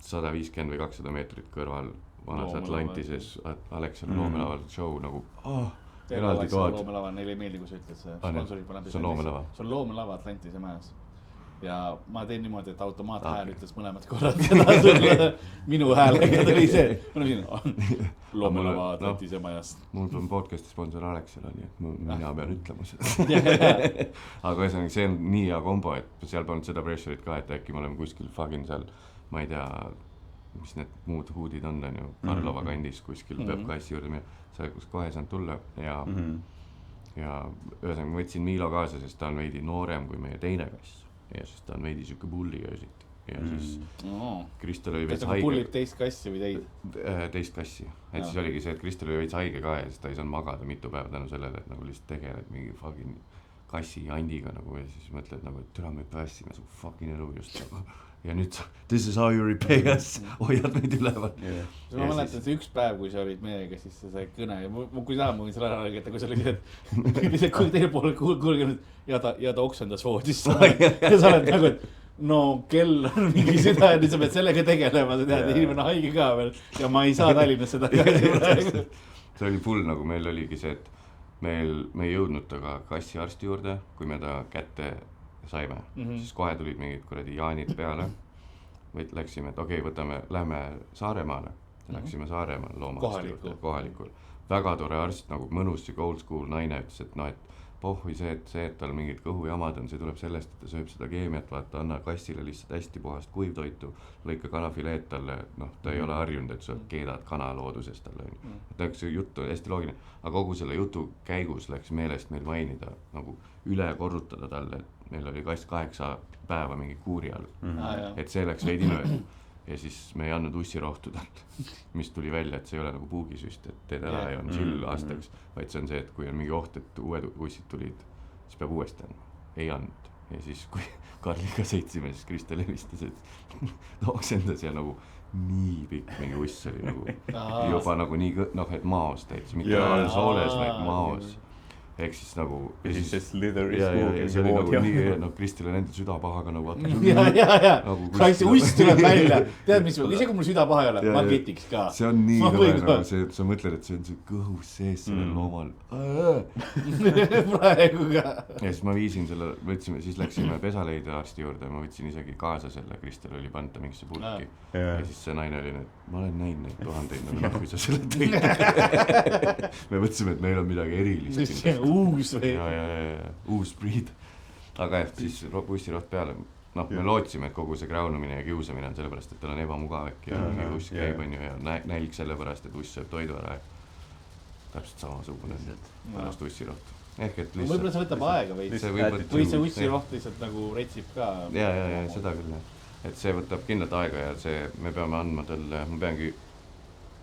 150 või 200 meetrit kõrval vanas Atlantises Alexela loomelaval show nagu eraldi toad. Loomelava, neile ei meeldi, kui sa ütled see. See on loomelava. See on loomelava Atlantise majas. Ja ma teen niimoodi, et automaathääl ütles mõlemad korrad seda sulle minu häälega tuli see. Loomelava Atlantise majast. Mul on podcasti sponsor Alexela, nii et mina pean ütlema seda. Aga see on nii hea kombo, et seal polnud seda pressure'it ka, et äkki me oleme kuskil fucking seal, ma ei tea, mis need muud huudid on ju, Karlova kandis kuskil peab kassi juurde minna, sa kohe saanud tulla ja ühesõnaga ma võtsin Miilo kaasa, sest ta on veidi noorem kui meie teine kass ja siis ta on veidi siuke pulliga öösiti ja siis Kristel oli veits haige. Kas ta pullib teist kassi või teid? Teist kassi, et siis oligi see, et Kristel oli veits haige ka ja siis ta ei saanud magada mitu päeva tänu sellele, et nagu lihtsalt tegeled mingi fucking kassi andiga nagu ja siis mõtled nagu, et türa me päässime su fucking elu just nagu ja nüüd this is how you repay us, hoiad meid üleval. Ma mäletan see üks päev, kui sa olid meiega, siis sa sai kõne ja kui tahan, ma võin selle ära räägida, kui sa olid, et kui teine poole kuulgenud ja ta oksendas voodisse ja sa oled nagu, et no kell on mingi süda ja nüüd sa pead sellega tegelema, sa tead, inimene haige ka veel ja ma ei saa Tallinnas seda see oli full, nagu meil oligi see, et me ei jõudnud taga kassi arsti juurde, kui me ta kätte saime, siis kohe tulid mingid kuradi jaanid peale, läksime, et okei, lähme Saaremaale, läksime Saaremaale loomaarsti juurde, kohalikul. Väga tore arst, nagu mõnus old school naine ütles, et no, et pohhui see, et tal mingid kõhujamad on, see tuleb sellest, et ta sööb seda keemiat, vaata, anna kassile lihtsalt hästi puhast kuivtoitu, lõika kanafileed talle, ta ei ole harjunud, et sa keedad kana loodusest talle. Ta üks juttu hästi loogiline, aga kogu selle jutu käigus läks meelest meil mainida, nagu üle korrutada talle, et meil oli kass 8 päeva mingi kuuri all, et see läks veidi mööda. Ja siis me ei andnud ussirohtu tal, mis tuli välja, et see ei ole nagu puugisüst, et teed ära ja on chill aastaks, vaid see on see, et kui on mingi oht, et uued ussid tulid, siis peab uuesti andma. Ei andnud. Ja siis kui Karliga sõitsime, siis Kristel helistas, et oksendas ja nagu nii pikk mingi uss oli nagu juba nagu nii, et maos täitsa, mitte all sooles, vaid maos. Ehk siis nagu ja siis see slither is ja see oli nagu nii, Kristil on endal süda pahaga nagu ja kassi uss tuleb välja, tead mis, isegi kui mul süda paha ei ole, ma ketiks ka see on nii tore, nagu see, sa mõtled, et see on see kõhus sees sellel loomal praegu ka ja siis ma viisin selle, siis läksime pesaleide arsti juurde, ma võtsin isegi kaasa selle, Kristel oli panta mingisse pulki ja siis see naine oli nüüd, ma olen näinud neid tuhandeid, kui sa selle tõid me mõtlesime, et meil on midagi erilist uus või? Uus breed. Aga siis bussiroht peale. Me lootsime, et kogu see kraunumine ja kiusamine on sellepärast, et tal on ebamugav äkki ja mingi uss käib on ju ja nälg sellepärast, et uss sööb toidu ära. Täpselt samasugune pärast ussiroht. Ehk et lihtsalt... Võib-olla see võtab aega või see ussiroht lihtsalt nagu retsib ka? Ja, seda küll. Et see võtab kindlalt aega ja see me peame andma talle, ma peangi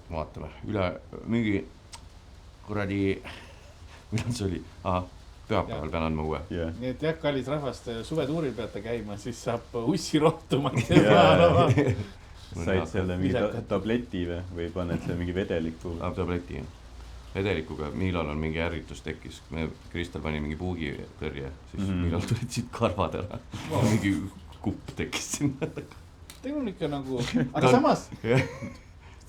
vaatama üle mingi kuradi... Millal see oli? pühapäeval pean andma uue. Nii et jah, kallis rahvast, suvetuuril peate käima, siis saab ussirohtumat said selle mingi tableti või paned selle mingi vedeliku? Tableti, jah. Vedelikuga Miilal on mingi ärritus tekkis, Kristel pani mingi puugitõrje, siis Miilal tulid siit karvad ära. Mingi kupp tekkis sinna. Teil on ikka nagu, aga samas, see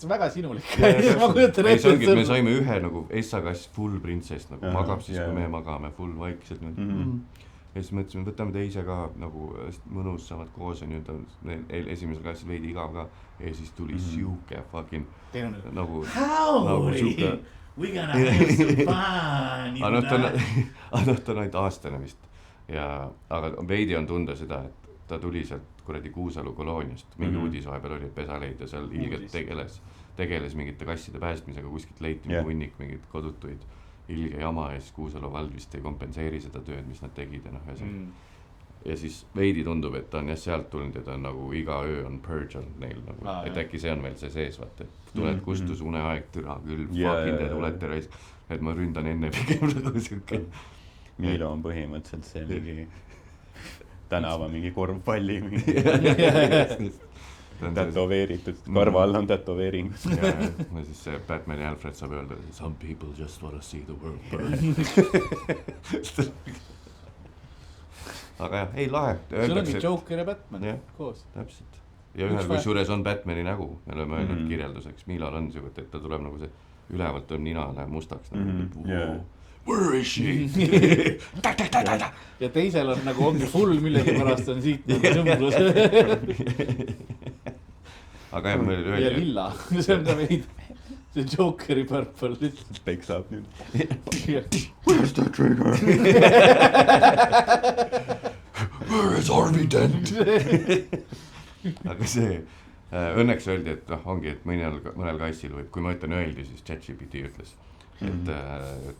on väga sinulik. Ei, see ongi, et me saime ühe nagu Essa-kass full printsess, nagu magab siis, kui me magame full vaikselt. Ja siis mõtlesime, võtame teise ka nagu mõnus, saavad koos ja nüüd on esimesel kassil veidi igav ka. Ja siis tuli siuke fucking nagu siuke. We gonna have some fun. Ta on ainult aastane vist. Aga veidi on tunda seda, et ta tuli sealt kuradi Kuusalu kolooniast. Mingi uudis vahepeal oli, et pesaleid ja seal ilgelt tegeles mingite kasside päästmisega, kuskilt leiti hunnik mingid kodutuid ilge jama ja siis Kuusalu vald vist ei kompenseeri seda tööd, mis nad tegid. Ja siis veidi tundub, et ta on jah sealt tulnud ja ta on nagu iga öö on purge on neil nagu, et äkki see on veel see sees, vaata, et tuled kustus uneaeg, türa küll, fucking te tulete reis, et ma ründan enne pigem nagu siuke. Miilo on põhimõtteliselt see mingi tänava mingi korvpalli tätoveeritud, karva all on tätoveering. Ja siis see Batman ja Alfred saab öelda, some people just wanna see the world burn. Aga jah, ei lahe. See ongi Joker ja Batman koos. Täpselt. Ja ühel kus juures on Batmani nägu, me oleme öelnud kirjelduseks. Miilal on siuke, et ta tuleb nagu see, ülevalt on nina, läheb mustaks. Where is she? Ja teisel on nagu ongi full millegi pärast on siit nagu sõmblus. Aga jah, meil öeldi. Ja lilla, see on ka veid. See Jokeri purple lihtsalt. Peksab nüüd. Where's the trigger? Where is Harvey Dent? Aga see, õnneks öeldi, et ongi, et mõnel kassil võib, kui ma ütlen öeldi, siis ChatGPT ütles, et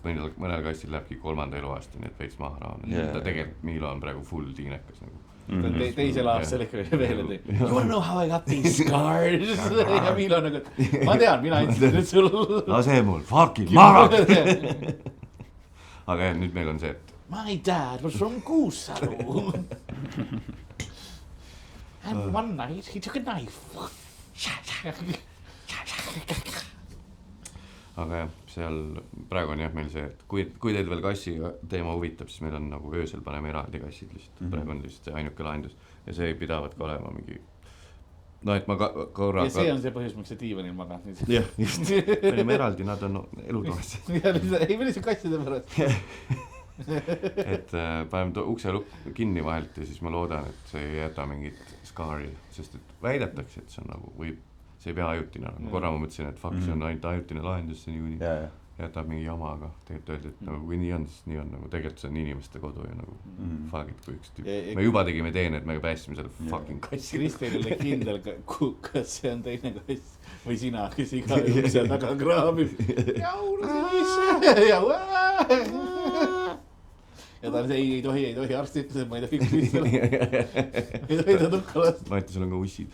mõnel kassil lähebki 3. eluaastani, et veits maha raha. Ta tegelikult Miilo on praegu full tiinekas nagu. Teisel aastal ikka veel, et you wanna know how I got these scars? Ja Miilo nagu, ma tean, mina andsin nüüd sul. Lase mul, fucking marak! Aga jah, nüüd meil on see, et my dad was from Kuusalu. And one night he took a knife. Aga jah, seal praegu on jah meil see, et kui teid veel kassi teema huvitab, siis meil on nagu öösel paneme eraldi kassid lihtsalt. Praegu on lihtsalt see ainuke lahendus. Ja see pidavat ka olema mingi et ma korra... Ja see on see põhjus, miks see diivanil magad. Jah, just. Panime eraldi, nad on elutoas. Ei, meil see kasside pärast. Et paneme ukse kinni vahelt ja siis ma loodan, et see ei jäta mingit skaari, sest et väidetakse, et see on nagu võib, see ei pea ajutine. Korra ma mõtlesin, et fuck, see on ainult ajutine lahendus, see niikuinii jätab mingi jama, aga tegelikult öeldi, et nagu kui nii on, siis nii on nagu tegelikult see on inimeste kodu ja nagu fuck it, kui üks tüüp. Me juba tegime teene, et me pääsime selle fucking kassi. Kristel oli kindel, kas see on teine kass või sina, kes iga ukse taga kraabib. Ja ta on see, ei tohi arsti ütles, et ma ei tohi Kristel. Ei tohi ta tukka lasta. Ma ütlen, sul on ka ussid.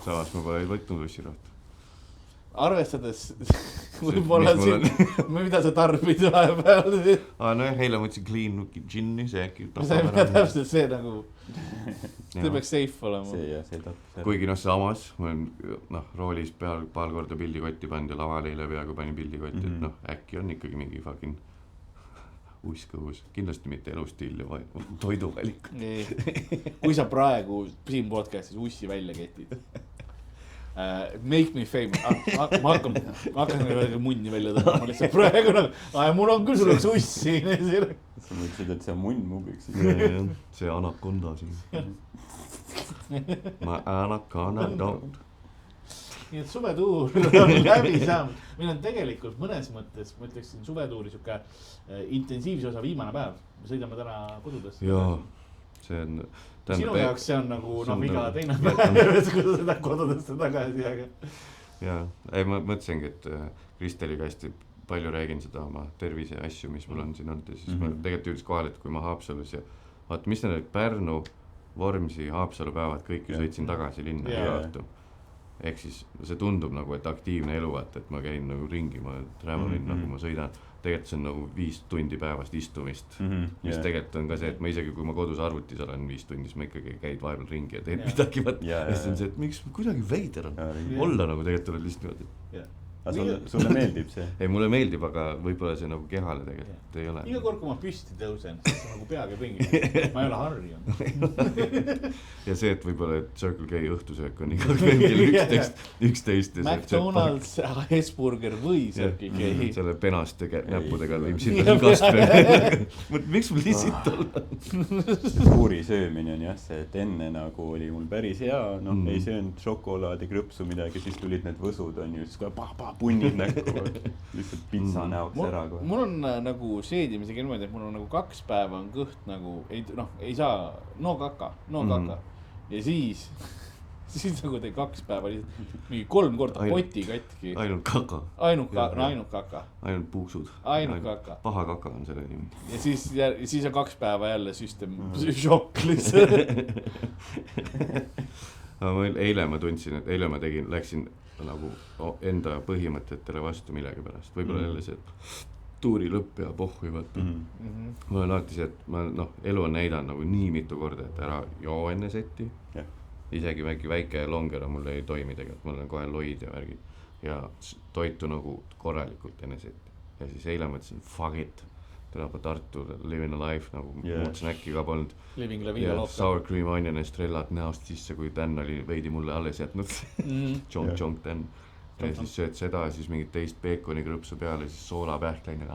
Samas ma pole võtnud ussirahtu. Arvestades võib-olla siin, mida sa tarbid vahepeal. Nojah, eile mõtlesin clean ginni, see äkki tapab ära. Täpselt see nagu, see peaks safe olema. Kuigi samas, ma olen roolis paar korda pildikotti pannud ja laval eile peaaegu panin pildikotti, et äkki on ikkagi mingi fucking uskõhus. Kindlasti mitte elustiil ja toiduvalik. Kui sa praegu siin podcastis ussi välja ketid, make me famous. Ma hakkan munni välja tõmbama lihtsalt praegu. Mul on küll sul üks ussi. Sa mõtlesid, et see munn mubiks. See anakonda siin. Ma anakonda don't. Nii et suvetuur on läbi saanud. Meil on tegelikult mõnes mõttes, ma ütleksin suvetuuri siuke intensiivse osa viimane päev. Me sõidame täna kodudesse. Jaa, see on... Sinu jaoks see on nagu iga teine päev, kui sa seda kodudesse tagasi. Jaa, ei ma mõtlesingi, et Kristeli käest palju räägin seda oma tervise asju, mis mul on siin olnud. Ja siis ma tegelikult jõudis kohal, et kui ma Haapsalus ja vaata, mis need olid Pärnu, Vormsi, Haapsalu päevad, kõik ju sõitsin tagasi linna ja õhtu. Ehk siis see tundub nagu, et aktiivne elu, et ma käin nagu ringi, ma trämolin nagu ma sõidan. tegelikult see on nagu 5 tundi päevast istumist, mis tegelikult on ka see, et ma isegi kui ma kodus arvutis olen 5 tundi, siis ma ikkagi käid vahepeal ringi ja teed midagi, ja siis on see, et miks kuidagi veider on olla nagu tegelikult tuleb lihtsalt aga sulle meeldib see? Ei, mulle meeldib, aga võib-olla see nagu kehale tegelikult ei ole. Iga kord, kui ma püsti tõusen, siis nagu peaga pingi. Ma ei ole harjunud. Ja see, et võib-olla et Circle K õhtusöök on iga kell 11. McDonald's, Hesburger või Circle K. Selle penaste näppudega lõim sinna kastme. Miks mul lihtsalt olla? Puuri söömine on jah see, et enne nagu oli mul päris hea, ei söönud šokolaadi, krõpsu midagi, siis tulid need võsud on ju, siis ka punnid näkku, lihtsalt pitsa näoks ära kohe. Mul on nagu seedimisega niimoodi, et mul on nagu 2 päeva on kõht nagu, ei saa, no kaka. Ja siis nagu teil 2 päeva lihtsalt mingi 3 korda poti katki. Ainult kaka. Ainult kaka. Ainult puuksud. Ainult kaka. Paha kaka on selle nimi. Ja siis on 2 päeva jälle süsteem šokk lihtsalt. Eile ma tundsin, et eile ma läksin nagu enda põhimõtetele vastu millegi pärast. Võib-olla jälle see, et tuuri lõpp ja pohhu vaata. Mul on alati see, et elu on näidanud nagu nii mitu korda, et ära joo enne setti. Isegi väike longer mul ei toimi tegelikult, mul on kohe loid ja värgid. Ja toitu nagu korralikult enne setti. Ja siis eile mõtlesin, fuck it. Täna Tartu, living a life, nagu muud snäkki ka polnud. Living la vida loofta. Sour cream onion estrellat näost sisse, kui Dan oli veidi mulle alles jätnud. Chonk Dan. Ja siis sööd seda, siis mingit teist peekonikrõpsu peale, siis soolapähklaine,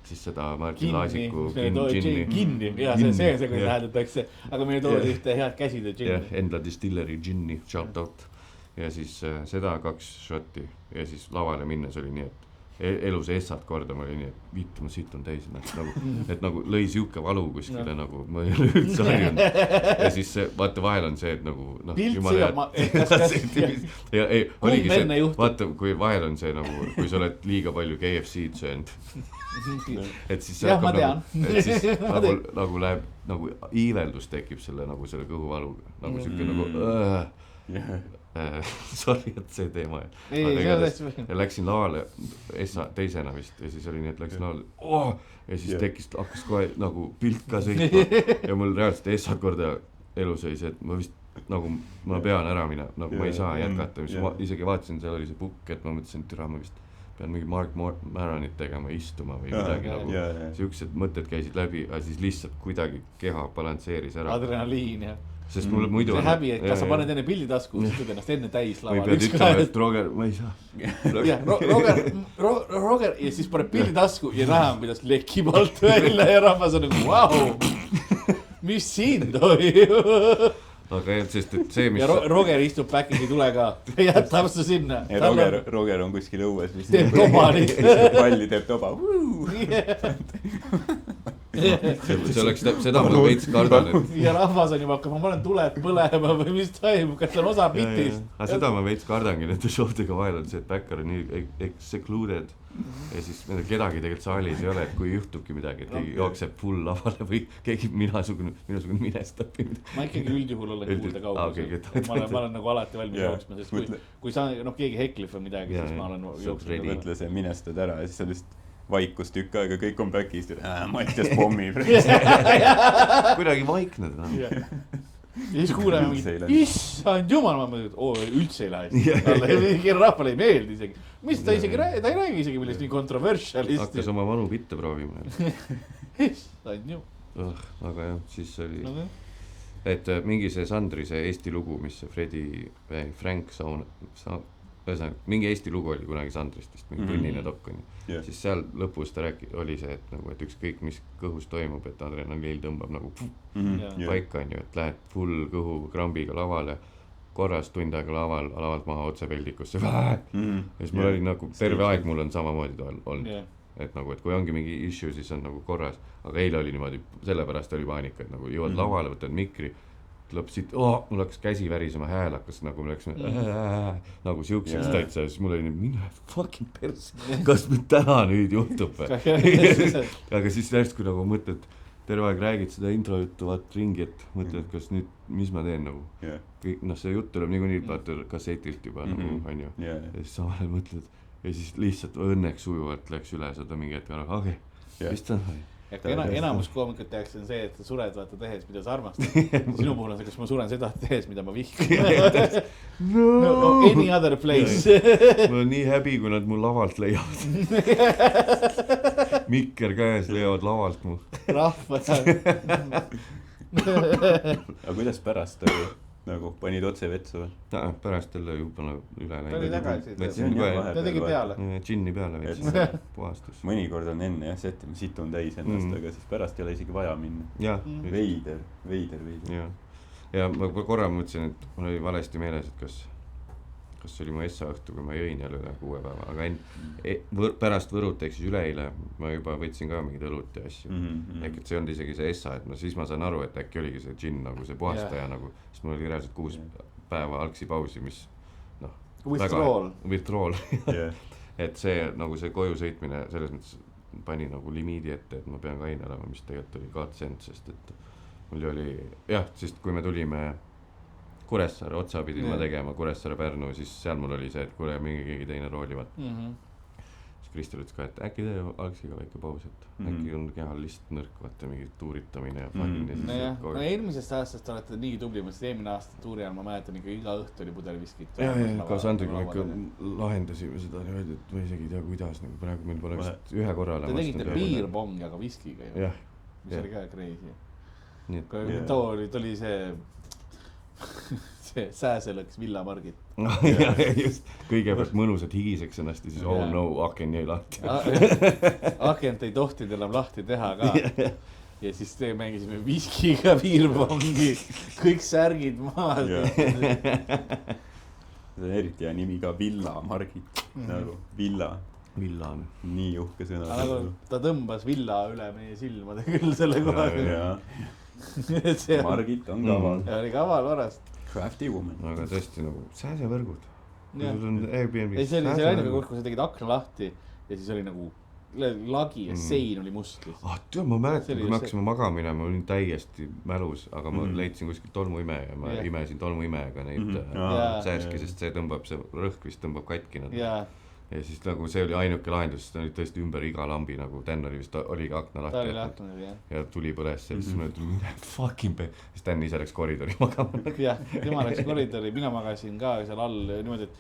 siis seda Martin Laasiku ginni. Ja see, kui tähendatakse, aga meil toodi ühte head käside ginni. Enda distilleri ginni, shout out. Ja siis seda 2 shotti ja siis lavale minnes oli nii, et elus essad korda ma oli nii, et vitt ma siit on täis, et nagu lõi siuke valu kuskile nagu, ma ei ole üldse harjunud. Ja siis vaata vahel on see, et nagu oligi see, vaata kui vahel on see nagu, kui sa oled liiga palju KFC-d söönud, et siis see hakkab nagu läheb, nagu iiveldus tekib selle kõhuvaluga, nagu siuke nagu sorry, et see teema ja läksin lavale teisena vist ja siis oli nii, et läksin lavale ja siis hakkas kohe nagu pilt ka sõitma ja mul reaalselt essad korda elus oli see, et ma vist nagu ma pean ära minema, nagu ma ei saa jätkata, isegi vaatasin, seal oli see pukk, et ma mõtlesin, et ma vist pean mingi Mark Maronit tegema, istuma või midagi nagu siuksed mõtted käisid läbi, aga siis lihtsalt kuidagi keha balansseeris ära. Adrenaliin ja sest mulle muidu see häbi, et kas sa paned enne pilditasku, siis tõd ennast enne täis laval. Või pead ütlema, et Roger, ma ei saa. Roger ja siis paned pilditasku ja nähem, kuidas lekib alt välja ja rahvas on nagu, vau, mis siin toimub? Aga jah, sest et see, mis... Ja Roger istub päkki tulega, jätab su sinna. Roger on kuskil õues. Teeb toba nii. Palli teeb toba. See oleks seda ma veits kardan, et... Ja rahvas on juba, ma panen tuled põlema või mis toimub, kas see on osa bitist? Aga seda ma veits kardangi, nende showdega vahel on see, et backer on nii secluded ja siis kedagi tegelikult saalis ei ole, et kui juhtubki midagi, et keegi jookseb full lavale või keegi minasugune minestab. Ma ikkagi üldjuhul olen kuulda kaugusel. Ma olen nagu alati valmis jooksma, sest kui sa keegi heklib või midagi, siis ma olen jooksma. Mõtle see minestad ära ja siis on lihtsalt vaikus tükk aega, kõik on backist ja Mattias pommi. Kuidagi vaikned. Ja siis kuuleme mingit, issand jumal, ma mõtlen, üldse ei lähe. Rahvale ei meeldi isegi. Mis ta isegi ta ei räägi isegi millest nii kontroversialist. Hakkas oma vanu bitte proovima. Issand jumal. Aga jah, siis oli, et mingi see Sandri, see Eesti lugu, mis see Frank mingi Eesti lugu oli kunagi Sandrist vist, mingi tunnine dokk on. Siis seal lõpus ta oli see, et nagu, et ükskõik mis kõhus toimub, et adrenaliin tõmbab nagu paika on ju, et lähed full kõhu krambiga lavale, korras tund aega lavalt maha otse peldikusse. Ja siis mul oli nagu terve aeg mul on samamoodi olnud, et nagu, et kui ongi mingi issue, siis on nagu korras, aga eile oli niimoodi, sellepärast oli paanika, et nagu jõuad lavale, võtad mikri, lõpsid, mul hakkas käsi värisema, hääl hakkas nagu me läksime nagu siukseks täitsa ja siis mul oli mine fucking pers, kas nüüd täna nüüd juhtub või? Aga siis järsku nagu mõtled, terve aeg räägid seda intro juttu vaat ringi, et mõtled, kas nüüd, mis ma teen nagu. See jutt tuleb niikuinii vaata kassetilt juba nagu, on ju. Ja siis samal mõtled, ja siis lihtsalt õnneks ujuvalt läks üle seda mingi hetk ära, okei, vist on enamus koomikut tehakse on see, et sa sured vaata tehes, mida sa armastad. Sinu puhul on see, kas ma suren seda tehes, mida ma vihkan. No, any other place. Ma olen nii häbi, kui nad mul lavalt leiavad. Mikker käes leiavad lavalt mu. Rahvad. Aga kuidas pärast oli? Nagu panid otse vetsu või? Pärast jälle juba üle läinud. Ta oli tagasi. Ta tegi peale. Džinni peale veits. Puhastus. Mõnikord on enne jah, see, et ma situn täis ennast, aga siis pärast ei ole isegi vaja minna. Veider. Ja ma korra mõtlesin, et mul oli valesti meeles, et kas see oli mu essa õhtu, kui ma jõin jälle üle 6 päeva, aga pärast Võrut ehk siis üleeile ma juba võtsin ka mingid õlut ja asju. Ehk et see on isegi see essa, et siis ma sain aru, et äkki oligi see džinn nagu see puhastaja nagu, sest mul oli reaalselt 6 päeva algsi pausi, mis withdrawal. Et see nagu see koju sõitmine selles mõttes pani nagu limiidi ette, et ma pean kaine olema, mis tegelikult oli kaotsend, sest et mul oli sest kui me tulime Kuressaare, otsa pidin ma tegema Kuressaare-Pärnu, siis seal mul oli see, et kuule mingi keegi teine roolivad. Siis Kristel ütles ka, et äkki tee algsiga väike paus, et äkki on kehal lihtsalt nõrk, vaata mingi tuuritamine ja fucking no eelmisest aastast olete nii tubli, ma siis eelmine aasta tuuri ajal ma mäletan ikka iga õhtu oli pudel viskit. Ka Sandriga ikka lahendasime seda niimoodi, et ma isegi ei tea kuidas, nagu praegu meil pole vist ühe korra Te tegite piirpongi, aga viskiga ju. Mis oli ka crazy. Too oli see sääse lõks Villamargit. Just, kõigepealt mõnusad higiseks ennast ja siis oh no, aken jäi lahti. Akent ei tohtinud enam lahti teha ka. Ja siis mängisime viskiga piirpongi, kõik särgid maas. See on eriti hea nimi ka Villamargit, nagu Villa. Villa on. Nii uhke sõna. Aga ta tõmbas Villa üle meie silmade küll selle koha. Margit on kaval. Ja oli kaval varast. Crafty woman. Aga tõesti nagu sääsevõrgud. Sul on Airbnb. See oli ainuke koht, kui sa tegid akna lahti ja siis oli nagu lagi ja sein oli must. Ma mäletan, kui me hakkasime magama minema, ma olin täiesti mälus, aga ma leidsin kuskilt tolmuime ja ma imesin tolmuimega neid sääski, sest see tõmbab, see rõhk vist tõmbab katki. Ja siis nagu see oli ainuke lahendus, sest ta oli tõesti ümber iga lambi nagu Dan oli vist, oligi akna lahti ja tuli põles ja siis ma ütlen, fucking siis Dan ise läks koridori magama. Jah, tema läks koridori, mina magasin ka seal all niimoodi, et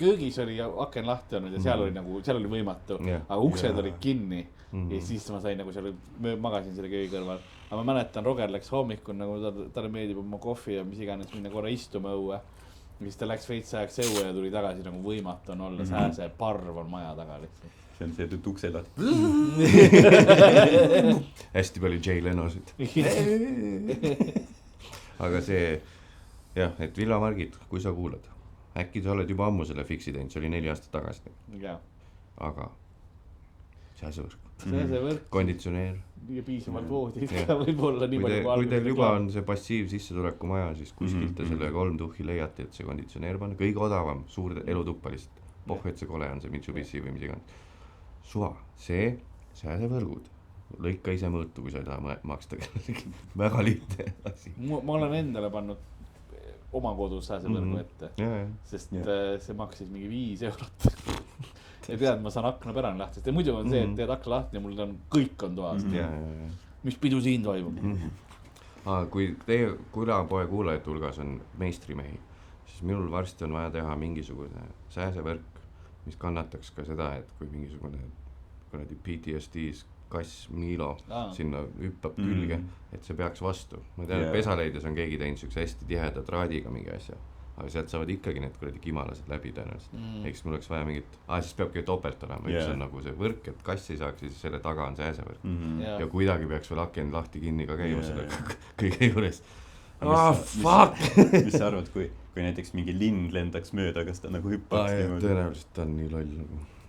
köögis oli aken lahti olnud ja seal oli nagu, seal oli võimatu, aga uksed olid kinni ja siis ma sain nagu seal, magasin selle köögi kõrval. Aga ma mäletan, Roger läks hommikul, nagu talle meeldib oma kohvi ja mis iganes minna korra istuma õue. Siis ta läks veits ajaks õue ja tuli tagasi nagu võimatu on olla, sääse parv on maja taga lihtsalt. See on see, et ukselad. Hästi palju Jay Lenosid. Aga see, et Villamargit, kui sa kuulad, äkki sa oled juba ammu selle fiksi teinud, see oli 4 aastat tagasi. Aga sääsevõrk. Konditsioneer. Ja piisavalt voodid ka võib-olla nii palju. Kui teil juba on see passiiv sissetuleku maja, siis kuskilt te selle 3 tuhhi leiate, et see konditsioneer panna. Kõige odavam, suur elutuppa lihtsalt. Et see kole on see Mitsubishi või mis iganes. Suva, see sääsevõrgud. Lõika ise mõõtu, kui sa ei taha maksta. Väga lihtne asi. Ma olen endale pannud oma kodus sääsevõrgu ette. Sest see maksis mingi 5 eurot. Ei tead, ma saan akna pärani lahti, sest muidu on see, et teed akna lahti ja mul on kõik on toas. Mis pidu siin toimub? Kui teie külapoe kuulajate hulgas on meistrimehi, siis minul varsti on vaja teha mingisugune sääsevõrk, mis kannataks ka seda, et kui mingisugune PTSD-s kass Milo sinna hüppab külge, et see peaks vastu. Ma tean, et Pesaleides on keegi teinud siukse hästi tiheda traadiga mingi asja. Aga sealt saavad ikkagi need kuradi kimalased läbi tõenäoliselt. Eks mul oleks vaja mingit, siis peabki topelt olema, üks on nagu see võrk, et kass ei saaks ja siis selle taga on sääsevõrk. Ja kuidagi peaks veel aken lahti kinni ka käima selle kõige juures. Fuck! Mis sa arvad, kui näiteks mingi lind lendaks mööda, kas ta nagu hüppaks? Tõenäoliselt ta on nii loll.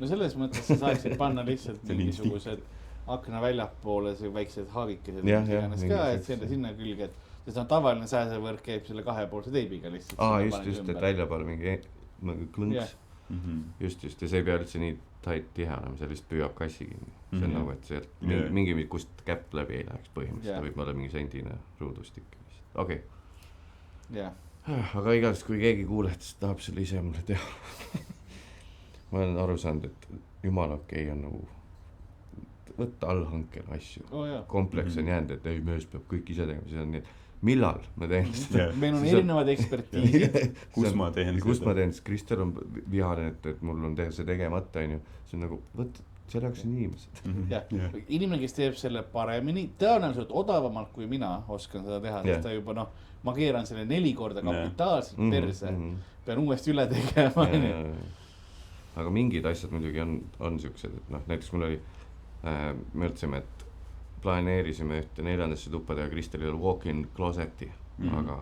No selles mõttes sa saaksid panna lihtsalt mingisugused akna väljapoole, see väiksed haagikesed, mis iganes ka, et sinna külge, et sest on tavaline sääsevõrk käib selle 2-poolse teibiga lihtsalt. Just, et väljapoole mingi klõnks. Just, ja see ei pea üldse nii tihe olema, see lihtsalt püüab kassi kinni. See on nagu, et see mingi kust käpp läbi ei läheks põhimõtteliselt, võib olla mingi sendine ruudustik. Okei. Aga igast, kui keegi kuuled, siis tahab selle ise mulle teha. ma olen aru saanud, et jumala okei on nagu võtta allhankel asju. Kompleks on jäänud, et ei, mees peab kõik ise tegema, siis on nii, et millal ma teen seda. Meil on erinevad ekspertiisid. Kus ma teen seda? Kristel on vihane, et mul on see tegemata, on ju. See on nagu, võtta, selle jaoks on inimesed. Inimene, kes teeb selle paremini, tõenäoliselt odavamalt kui mina oskan seda teha, sest ta juba ma keeran selle 4 korda kapitaalselt perse, pean uuesti üle tegema. Aga mingid asjad muidugi on siuksed, et näiteks mul oli, me ütlesime, et planeerisime ühte 4. tuppa teha Kristelile walk-in closeti, aga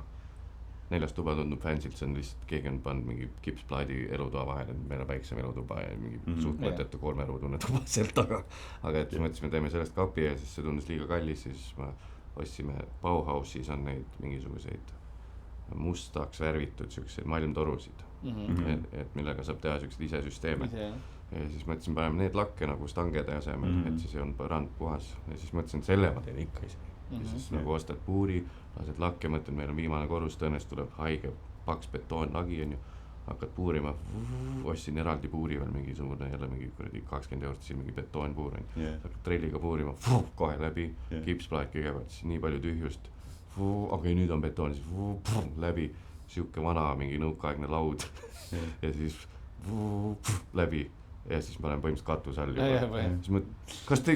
4. tuba tundub fansilt, see on lihtsalt, keegi on pannud mingi kipsplaadi elutoa vahel, et meil on väiksem elutuba ja mingi suht mõttetu 3-ruudune tuba sealt taga. Aga et mõtlesime, teeme sellest kapi ja siis see tundus liiga kallis, siis ma ostsime Bauhausis on neid mingisuguseid mustaks värvitud siukseid malmtorusid, et millega saab teha siukseid ise süsteeme. Ja siis mõtlesin, paneme need lakke nagu stangede asemel, et siis ei olnud rand puhas. Ja siis mõtlesin, et selle ma teen ikka ise. Ja siis nagu ostad puuri, lased lakke, mõtlen, meil on viimane korrus, tõenäoliselt tuleb haige paks betoonlagi, on ju. Hakkad puurima, ostsin eraldi puuri veel mingisugune, jälle mingi 20 eurot, siis mingi betoonpuur on. Hakkad trelliga puurima, kohe läbi, kipsplaat kõigepealt, siis nii palju tühjust. Okei, nüüd on betoon, siis läbi, siuke vana mingi nõukaaegne laud ja siis läbi. Ja siis ma olen põhimõtteliselt katus all juba. Siis ma, kas te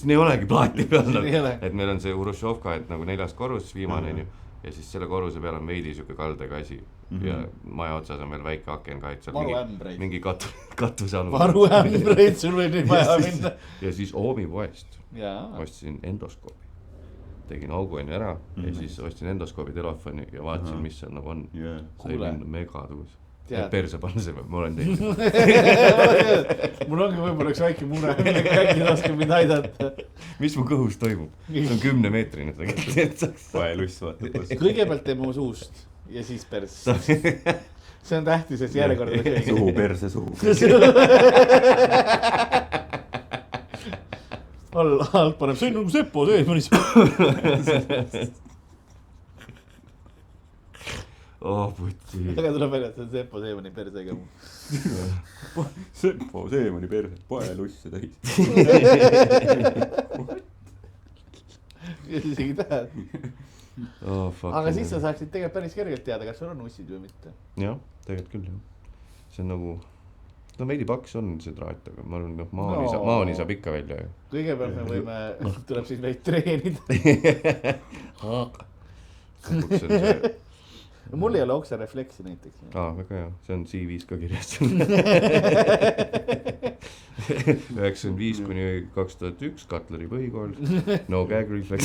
ei olegi plaati peal? Et meil on see Urušovka, et nagu 4. korrus, viimane, ja siis selle korruse peal on veidi siuke kaldega asi. Ja maja otsas on veel väike aken ka, et seal mingi katusalum. Varuämbreid, sul võib nii vaja minna. Ja siis Oomi poest ostsin endoskoobi. Tegin augu enne ära ja siis ostsin endoskoobi telefoni ja vaatasin, mis seal nagu on. Sai minna megatuus. Et perse panna see peab, ma olen teinud. Mul ongi võib-olla üks väike mure, äkki taskab mind aidata. Mis mu kõhus toimub? See on 10 meetrine tegelikult. Vaeluss vaatab. Kõigepealt teeme suust ja siis perse. See on tähtis, et järjekorda. Suhu, perse, suhu. Alt paneb, see on nagu Seppo see. Putsi. Aga tuleb välja, et see on Seppo Seemani persega. Seppo Seemani perse, poelusse täis. Isegi tähed. Aga siis sa saaksid tegelikult päris kergelt teada, kas sul on ussid või mitte. Jah, tegelikult küll, jah. See on nagu, veidi paks on see traat, aga ma arvan, maani saab ikka välja. Kõigepealt me võime, tuleb siis meid treenida. Lõpuks on see... Mul ei ole oksarefleksi näiteks. Väga hea, see on C5 ka kirjas. 95 kuni 2001 Katleri põhikool, no gag reflex.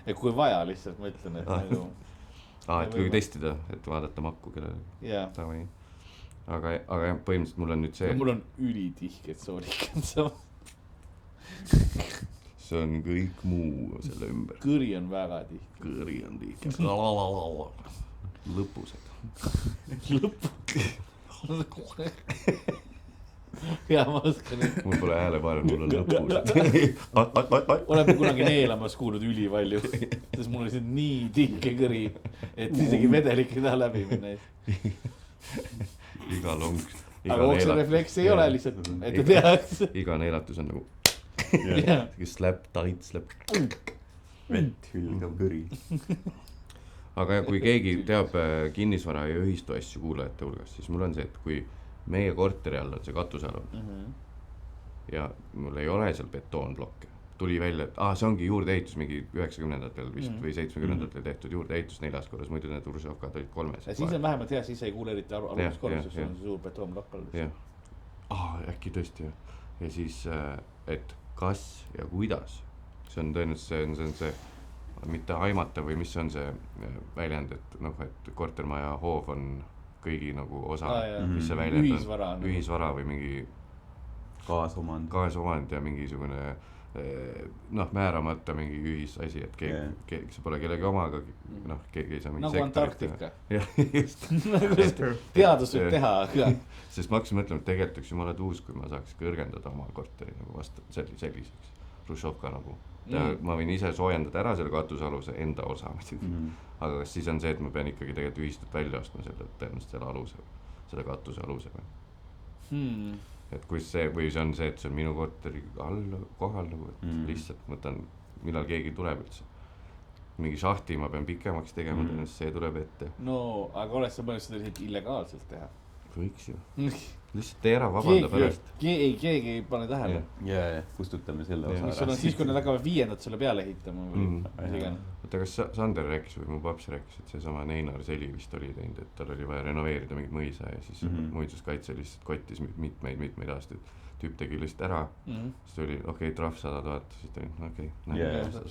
Ja kui vaja lihtsalt, ma ütlen, et nagu... Et kui testida, et vaadata makku kellele. Aga põhimõtteliselt mul on nüüd see... Mul on ülitihked soolikad sama. See on kõik muu selle ümber. Kõri on väga tihke. Kõri on tihke. Lõpused. Ja ma oskan. Mul pole häälepaarel, mul on lõpused. Oleme kunagi neelamas kuulnud ülipalju, sest mul on lihtsalt nii tihke kõri, et isegi vedelik ei taha läbi minna. Iga long. Aga oksarefleks ei ole lihtsalt, et te tehakse. Iga neelatus on nagu slap, tight slap. Vett hülgav kõri. Aga kui keegi teab kinnisvara ja ühistu asju kuulajate hulgas, siis mul on see, et kui meie korteri all on see katusalum ja mul ei ole seal betoonblokke, tuli välja, et see ongi juurdeehitus mingi 90-ndatel vist või 70-ndatel tehtud juurdeehitus 4. korras, muidu need Urušovkad olid 3. Ja siis on vähemalt hea, siis ei kuule eriti aluskorras, sest on see suur betoonblokk all. Äkki tõesti, jah. Ja siis, et kas ja kuidas, see on tõenäoliselt, see on see, mitte aimata või mis on see väljend, et kortermaja hoov on kõigi nagu osa, mis see väljend on, ühisvara või mingi kaasomand ja mingisugune määramata mingi ühisasi, et keegi, see pole kellegi oma, aga keegi ei saa mingi nagu Antarktika. Jah, just. Teadus võib teha, aga... Sest ma hakkasin mõtlema, et tegelikult üks jumala tuus, kui ma saaks kõrgendada oma korteri nagu vastu selliseks Rušovka nagu. Ma võin ise soojendada ära selle katusaluse enda osa, aga kas siis on see, et ma pean ikkagi tegelikult ühistut välja ostma selle tõenäoliselt selle aluse, selle katuse aluse või? et kui see, või see on see, et see on minu korteri all kohal nagu, et lihtsalt mõtlen, millal keegi tuleb üldse. Mingi šahti ma pean pikemaks tegema, see tuleb ette. No, aga oled sa mõelnud seda lihtsalt illegaalselt teha? Võiks ju. Lihtsalt tee ära, vabanda pärast. Keegi ei pane tähele. Ja, kustutame selle osa ära. Sul on siis, kui nad hakkavad 5. sulle peale ehitama või Oota, kas Sander rääkis või mu paps rääkis, et see sama Neinar Seli vist oli teinud, et tal oli vaja renoveerida mingit mõisa ja siis muinsuskaitse lihtsalt kottis mitmeid aastaid. Tüüp tegi lihtsalt ära, siis oli okei, trahv 100 000, siis ta oli okei,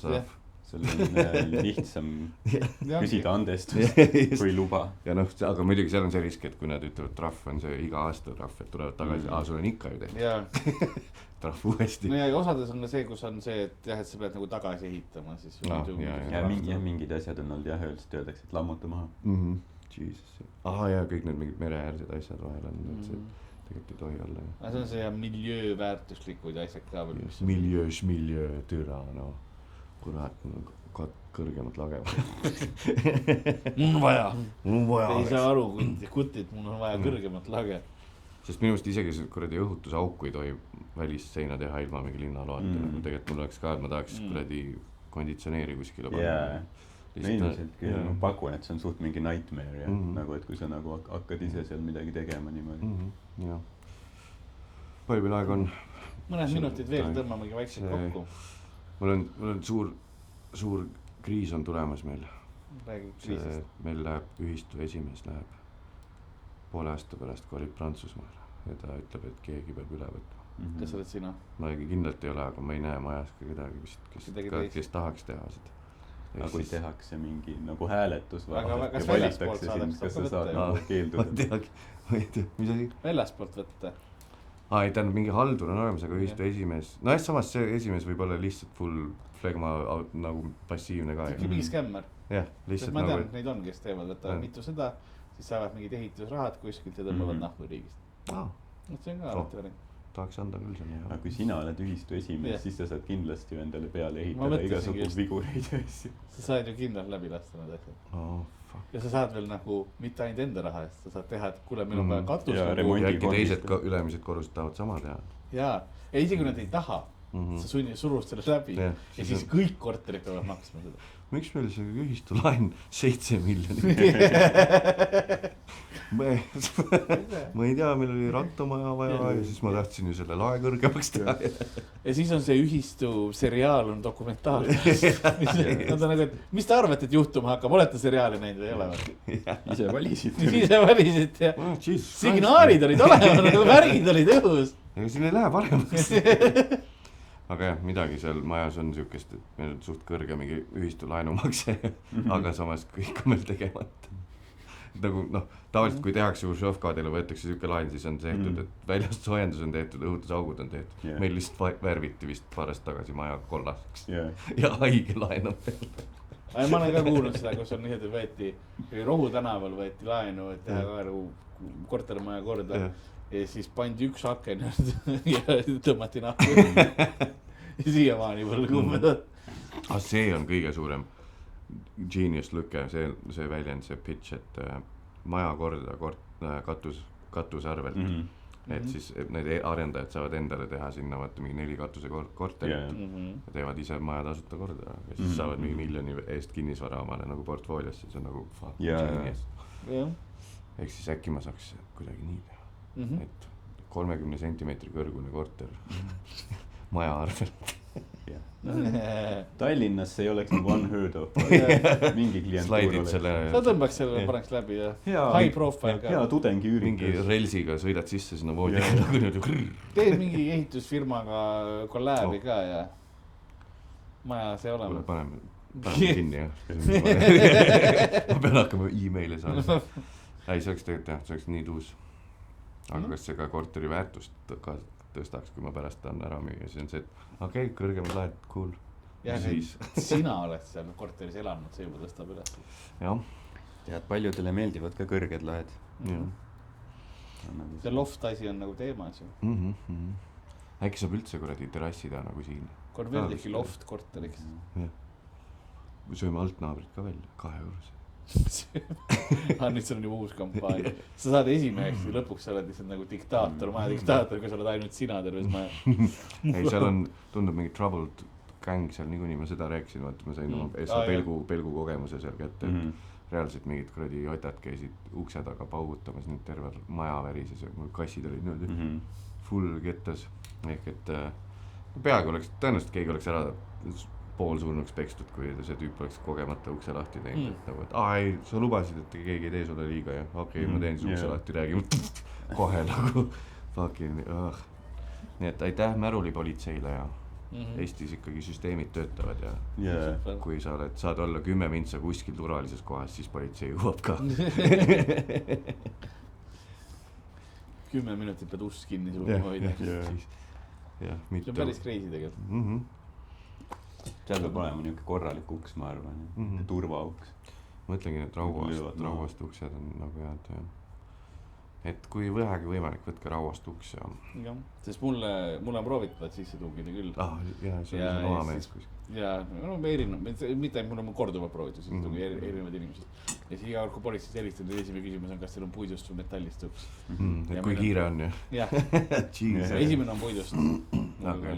saab. Sul on lihtsam küsida andestust kui luba. Ja noh, aga muidugi seal on see risk, et kui nad ütlevad trahv on see iga aasta trahv, et tulevad tagasi, sul on ikka ju tehtud. Trahv uuesti. No ja osades on see, kus on see, et jah, et sa pead nagu tagasi ehitama siis. Ja mingid asjad on olnud jah, öeldakse, et lammuta maha. Jesus. Ja kõik need mingid mereäärsed asjad vahel on, et see tegelikult ei tohi olla. See on see miljö väärtuslikud asjad ka veel. Miljö, türa, no. Kurat, mul on kõrgemat lage. Mul on vaja. Ei saa aru, kutit, mul on vaja kõrgemat lage. Sest minu meelest isegi see kuradi õhutusauku ei tohi välisseina teha ilma mingi linnaloata. Tegelikult mul oleks ka, et ma tahaks kuradi konditsioneeri kuskile panna. No ilmselt küll, ma pakun, et see on suht mingi nightmare ja nagu, et kui sa nagu hakkad ise seal midagi tegema niimoodi. Jah. Palju meil aeg on? Mõned minutid veel tõmbamegi vaikselt kokku. Mul on suur kriis on tulemas meil. Meil läheb ühistu esimees läheb poole aasta pärast kolib Prantsusmaale ja ta ütleb, et keegi peab üle võtma. Kas oled sina? Ma kindlalt ei ole, aga ma ei näe majas ka kedagi, kes tahaks teha seda. Aga kui tehakse mingi nagu hääletus ja valitakse sind, kas sa saad nagu keelduda? Ma ei tea, mis asi? Väljastpoolt võtta? Ei, ta on mingi haldur on olemas, aga ühistu esimees. No samas see esimees võib olla lihtsalt full flegma nagu passiivne ka. See on mingi skämmer. Jah, lihtsalt nagu. Ma tean, neid on, kes teevad, võtavad mitu seda, siis saavad mingid ehitusrahad kuskilt ja tõmbavad nahvu riigist. See on ka alati variant. Tahaks anda küll selle. Aga kui sina oled ühistu esimees, siis sa saad kindlasti endale peale ehitada igasugust vigureid ja asju. Sa saad ju kindlalt läbi lasta need asjad. Ja sa saad veel nagu mitte ainult enda raha eest, sa saad teha, et kuule, meil on vaja katus. Ja äkki teised ülemised korrused tahavad sama teha. Jaa, ja isegi nad ei taha, sa surust sellest läbi ja siis kõik korterid peavad maksma seda. Miks meil see ühistu laen 7 miljonit? Ma ei tea, meil oli rattamaja vaja ja siis ma tahtsin ju selle lae kõrgemaks teha. Ja siis on see ühistu seriaal on dokumentaalne. Nad on nagu, et mis te arvate, et juhtuma hakkab? Olete seriaali näinud või ei ole? Ise valisid. Ise valisid ja signaalid olid olemas, värgid olid õhus. Ega siin ei lähe paremaks. Aga jah, midagi seal majas on siukest, et meil on suht kõrge mingi ühistu laenumakse, aga samas kõik on meil tegemata. Nagu tavaliselt kui tehakse Ušovkadele võetakse siuke laen, siis on tehtud, et väljast soojendus on tehtud, õhutusaugud on tehtud. Meil lihtsalt värviti vist paar aasta tagasi maja kollaseks ja haige laenab veel. Ma olen ka kuulnud seda, kus on niimoodi võeti, Rohu tänaval võeti laenu, et teha ka nagu kortermaja korda. Ja siis pandi üks aken ja tõmmati nahku. Ja siiamaani võlgumedad. See on kõige suurem genius lüke, see väljend, see pitch, et maja korda katuse arvelt. Et siis need arendajad saavad endale teha sinna mingi 4 katuse korterit ja teevad ise maja tasuta korda. Ja siis saavad mingi miljoni eest kinnisvara omale nagu portfooliosse, see on nagu genius. Ehk siis äkki ma saaks kuidagi nii teha. Et 30 sentimeetri kõrgune korter maja arvelt. Tallinnas ei oleks nagu unheard of. Mingi klientuur oleks. Sa tõmbaks selle paneks läbi ja high profile ka. Hea tudengi üritus. Mingi relsiga sõidad sisse sinna voodi. Teed mingi ehitusfirmaga kollääbi ka ja maja see olema. Paneme kinni jah. Ma pean hakkama e-maili saada. Ei, see oleks tegelikult jah, see oleks nii tuus. Aga kas see ka korteri väärtust ka tõstaks, kui ma pärast tahan ära müüa, siis on see, et okei, kõrgemad lahed, cool. Ja siis sina oled seal korteris elanud, see juba tõstab üles. Jah. Tead, paljudele meeldivad ka kõrged lahed. See loft asi on nagu teemas ju. Äkki saab üldse kuradi terrassi teha nagu siin. Korveldiki loft korteriks. Sööme alt naabrit ka välja, 2 juures. nüüd sul on juba uus kampaania. Sa saad esimeheks ja lõpuks sa oled lihtsalt nagu diktaator, maja diktaator, kui sa oled ainult sina terves maja. Ei, seal on, tundub mingi troubled gang seal niikuinii, ma seda rääkisin, vaata ma sain pelgu kogemuse seal kätte. Reaalselt mingid kuradi jotad käisid ukse taga paugutamas, nüüd terve maja värises ja mul kassid olid niimoodi full kettas. Ehk et peaaegu oleks, tõenäoliselt keegi oleks ära poolsurnuks pekstud, kui see tüüp oleks kogemata ukse lahti teinud. Nagu, et ei, sa lubasid, et keegi ei tee sulle liiga ja okei, ma teen siis ukse lahti, räägime kohe nagu fucking Nii et aitäh märulipolitseile ja Eestis ikkagi süsteemid töötavad ja kui sa saad olla 10 mintsa kuskil turvalises kohas, siis politsei jõuab ka 10 minutit pead usk kinni sulle hoida. See on päris crazy tegelikult. Seal peab olema niuke korralik uks, ma arvan, turvauks. Ma mõtlengi, et rauast uksed on nagu head. Et kui vähegi võimalik, võtke rauast uks ja... Sest mulle on proovitada sisse tuugida küll. See on oma mees kuskil. Jaa, mitte ainult mul on korduvalt proovitud sisse tuugida erinevad inimesed. Ja siis iga kord, kui politseis helistanud, esimene küsimus on, kas teil on puidust või metallist uks. Et kui kiire on ju. Jah, esimene on puidust,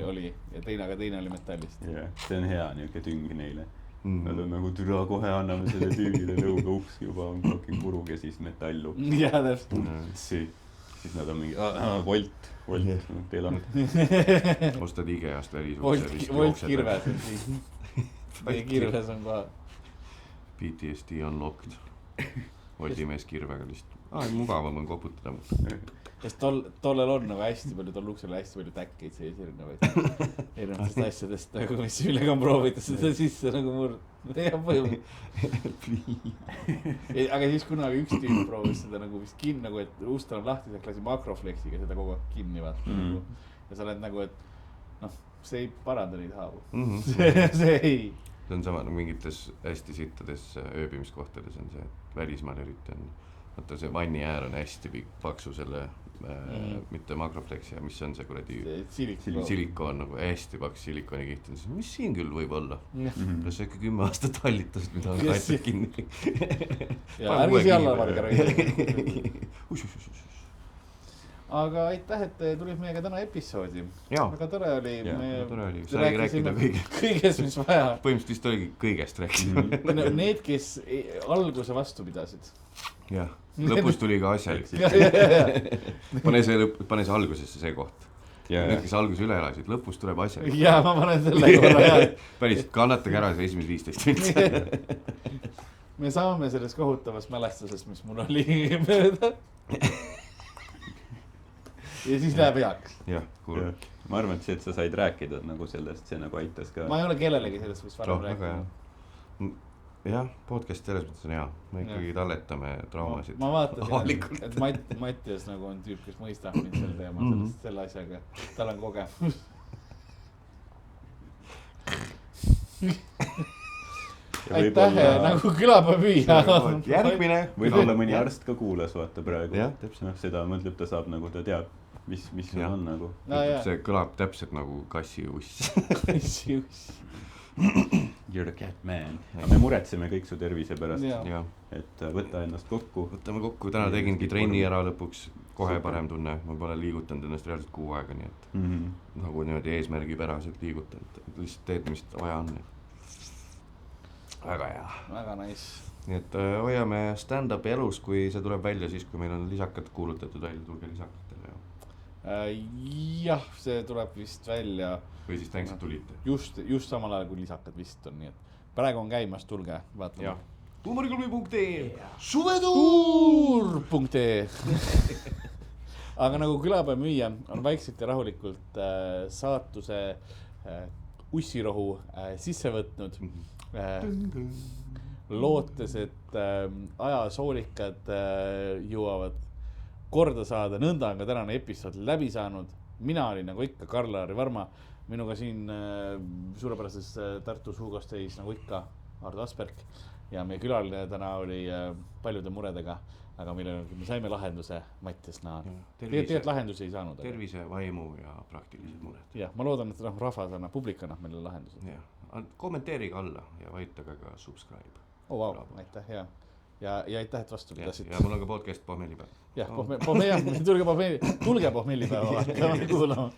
oli, ja teine oli metallist. See on hea niuke tüng neile. Nad on nagu türa kohe anname selle tüügile lõuga uks juba on fucking purug ja siis metallu. Jaa, täpselt. Siis nad on mingi, volt, teil on. Ostad IGEast välisukse. Volt kirves on siin. Teie kirves on koha. PTSD on locked. Voldimees kirvega lihtsalt. Mugavam on koputada. Sest tollel on nagu hästi palju, tol uksel hästi palju täkkeid sees erinevatest asjadest, nagu mis millega on proovitud seda sisse nagu ja põhjum. Aga siis kunagi üks tüüp proovis seda nagu vist kinni, nagu et ust on lahti, sa klasi makrofleksiga seda kogu aeg kinni vaata. Ja sa oled nagu, et see ei paranda neid haavu. See ei. See on sama nagu mingites hästi sittades ööbimiskohtades on see, et välismaal eriti on. Vaata see vanni äär on hästi paksu selle, mitte makrofleksi, mis on see kuradi silikoon, nagu hästi paks silikoonikiht. Mis siin küll võib olla? Kas sa ikka 10 aastat hallitasid, mida on kaetud kinni? Ja ärgi seal varga rõida. Aga aitäh, et tulid meiega täna episoodi. Väga tore oli. Sai rääkida kõigest, mis vaja. Põhimõtteliselt vist oligi kõigest rääkida. Need, kes alguse vastu pidasid. Jah, lõpus tuli ka asjalik. Pane see algusesse see koht. Need, kes alguse üle elasid, lõpus tuleb asjalik. Jaa, ma panen selle korra. Päris, kannatage ära see esimese 15 minti. Me saame sellest kohutavast mälestusest, mis mul oli mööda. Ja siis läheb heaks. Jah, kuule. Ma arvan, et see, et sa said rääkida nagu sellest, see nagu aitas ka. Ma ei ole kellelegi sellest vist varem rääkida. Jah, podcast selles mõttes on hea. Me ikkagi talletame traumasid. Ma vaatasin, et Mattias nagu on tüüp, kes mõistab mind selle teema, selle asjaga. Tal on kogemus. Aitäh, nagu külapäevüüja. Järgmine. Võib-olla mõni arst ka kuulas, vaata praegu. Jah, täpselt. Seda mõtleb, ta saab nagu, ta teab, mis see on nagu. See kõlab täpselt nagu kassi uss. Kassi uss. You're the cat man. Me muretseme kõik su tervise pärast. Et võtta ennast kokku. Võtame kokku. Täna tegingi trenni ära lõpuks. Kohe parem tunne. Ma pole liigutanud ennast reaalselt 6 aega, nii et nagu niimoodi eesmärgipäraselt liigutanud. Lihtsalt teed, mis vaja on. Väga hea. Väga nice. Nii et hoiame stand-up elus, kui see tuleb välja siis, kui meil on lisakad kuulutatud välja. Tulge lisakatele. Jah, see tuleb vist välja. Või siis tänks, et tulite. Just samal ajal, kui lisakad vist on, nii et praegu on käimas, tulge, vaatame. Huumoriklubi.ee Suvetuur.ee Aga nagu külapäeva müüa on vaikselt ja rahulikult saatuse ussirohu sisse võtnud. Lootes, et ajasoolikad jõuavad korda saada. Nõnda on ka tänane episood läbi saanud. Mina olin nagu ikka Karl-Lari Varma. Minuga siin suurepärases Tartus Hugos teis nagu ikka Ardo Asperg ja meie külaline täna oli paljude muredega, aga me saime lahenduse Mattias Naar. Tegelikult lahendusi ei saanud. Tervise, vaimu ja praktilised mured. Jah, ma loodan, et rahvas annab, publik annab meile lahendused. Kommenteerige alla ja vajutage ka subscribe. Vau, aitäh, hea. ja aitäh, et vastu pidasid. Ja mul on ka podcast pohmellipäev. Jah, tulge pohmellipäeva kuulama.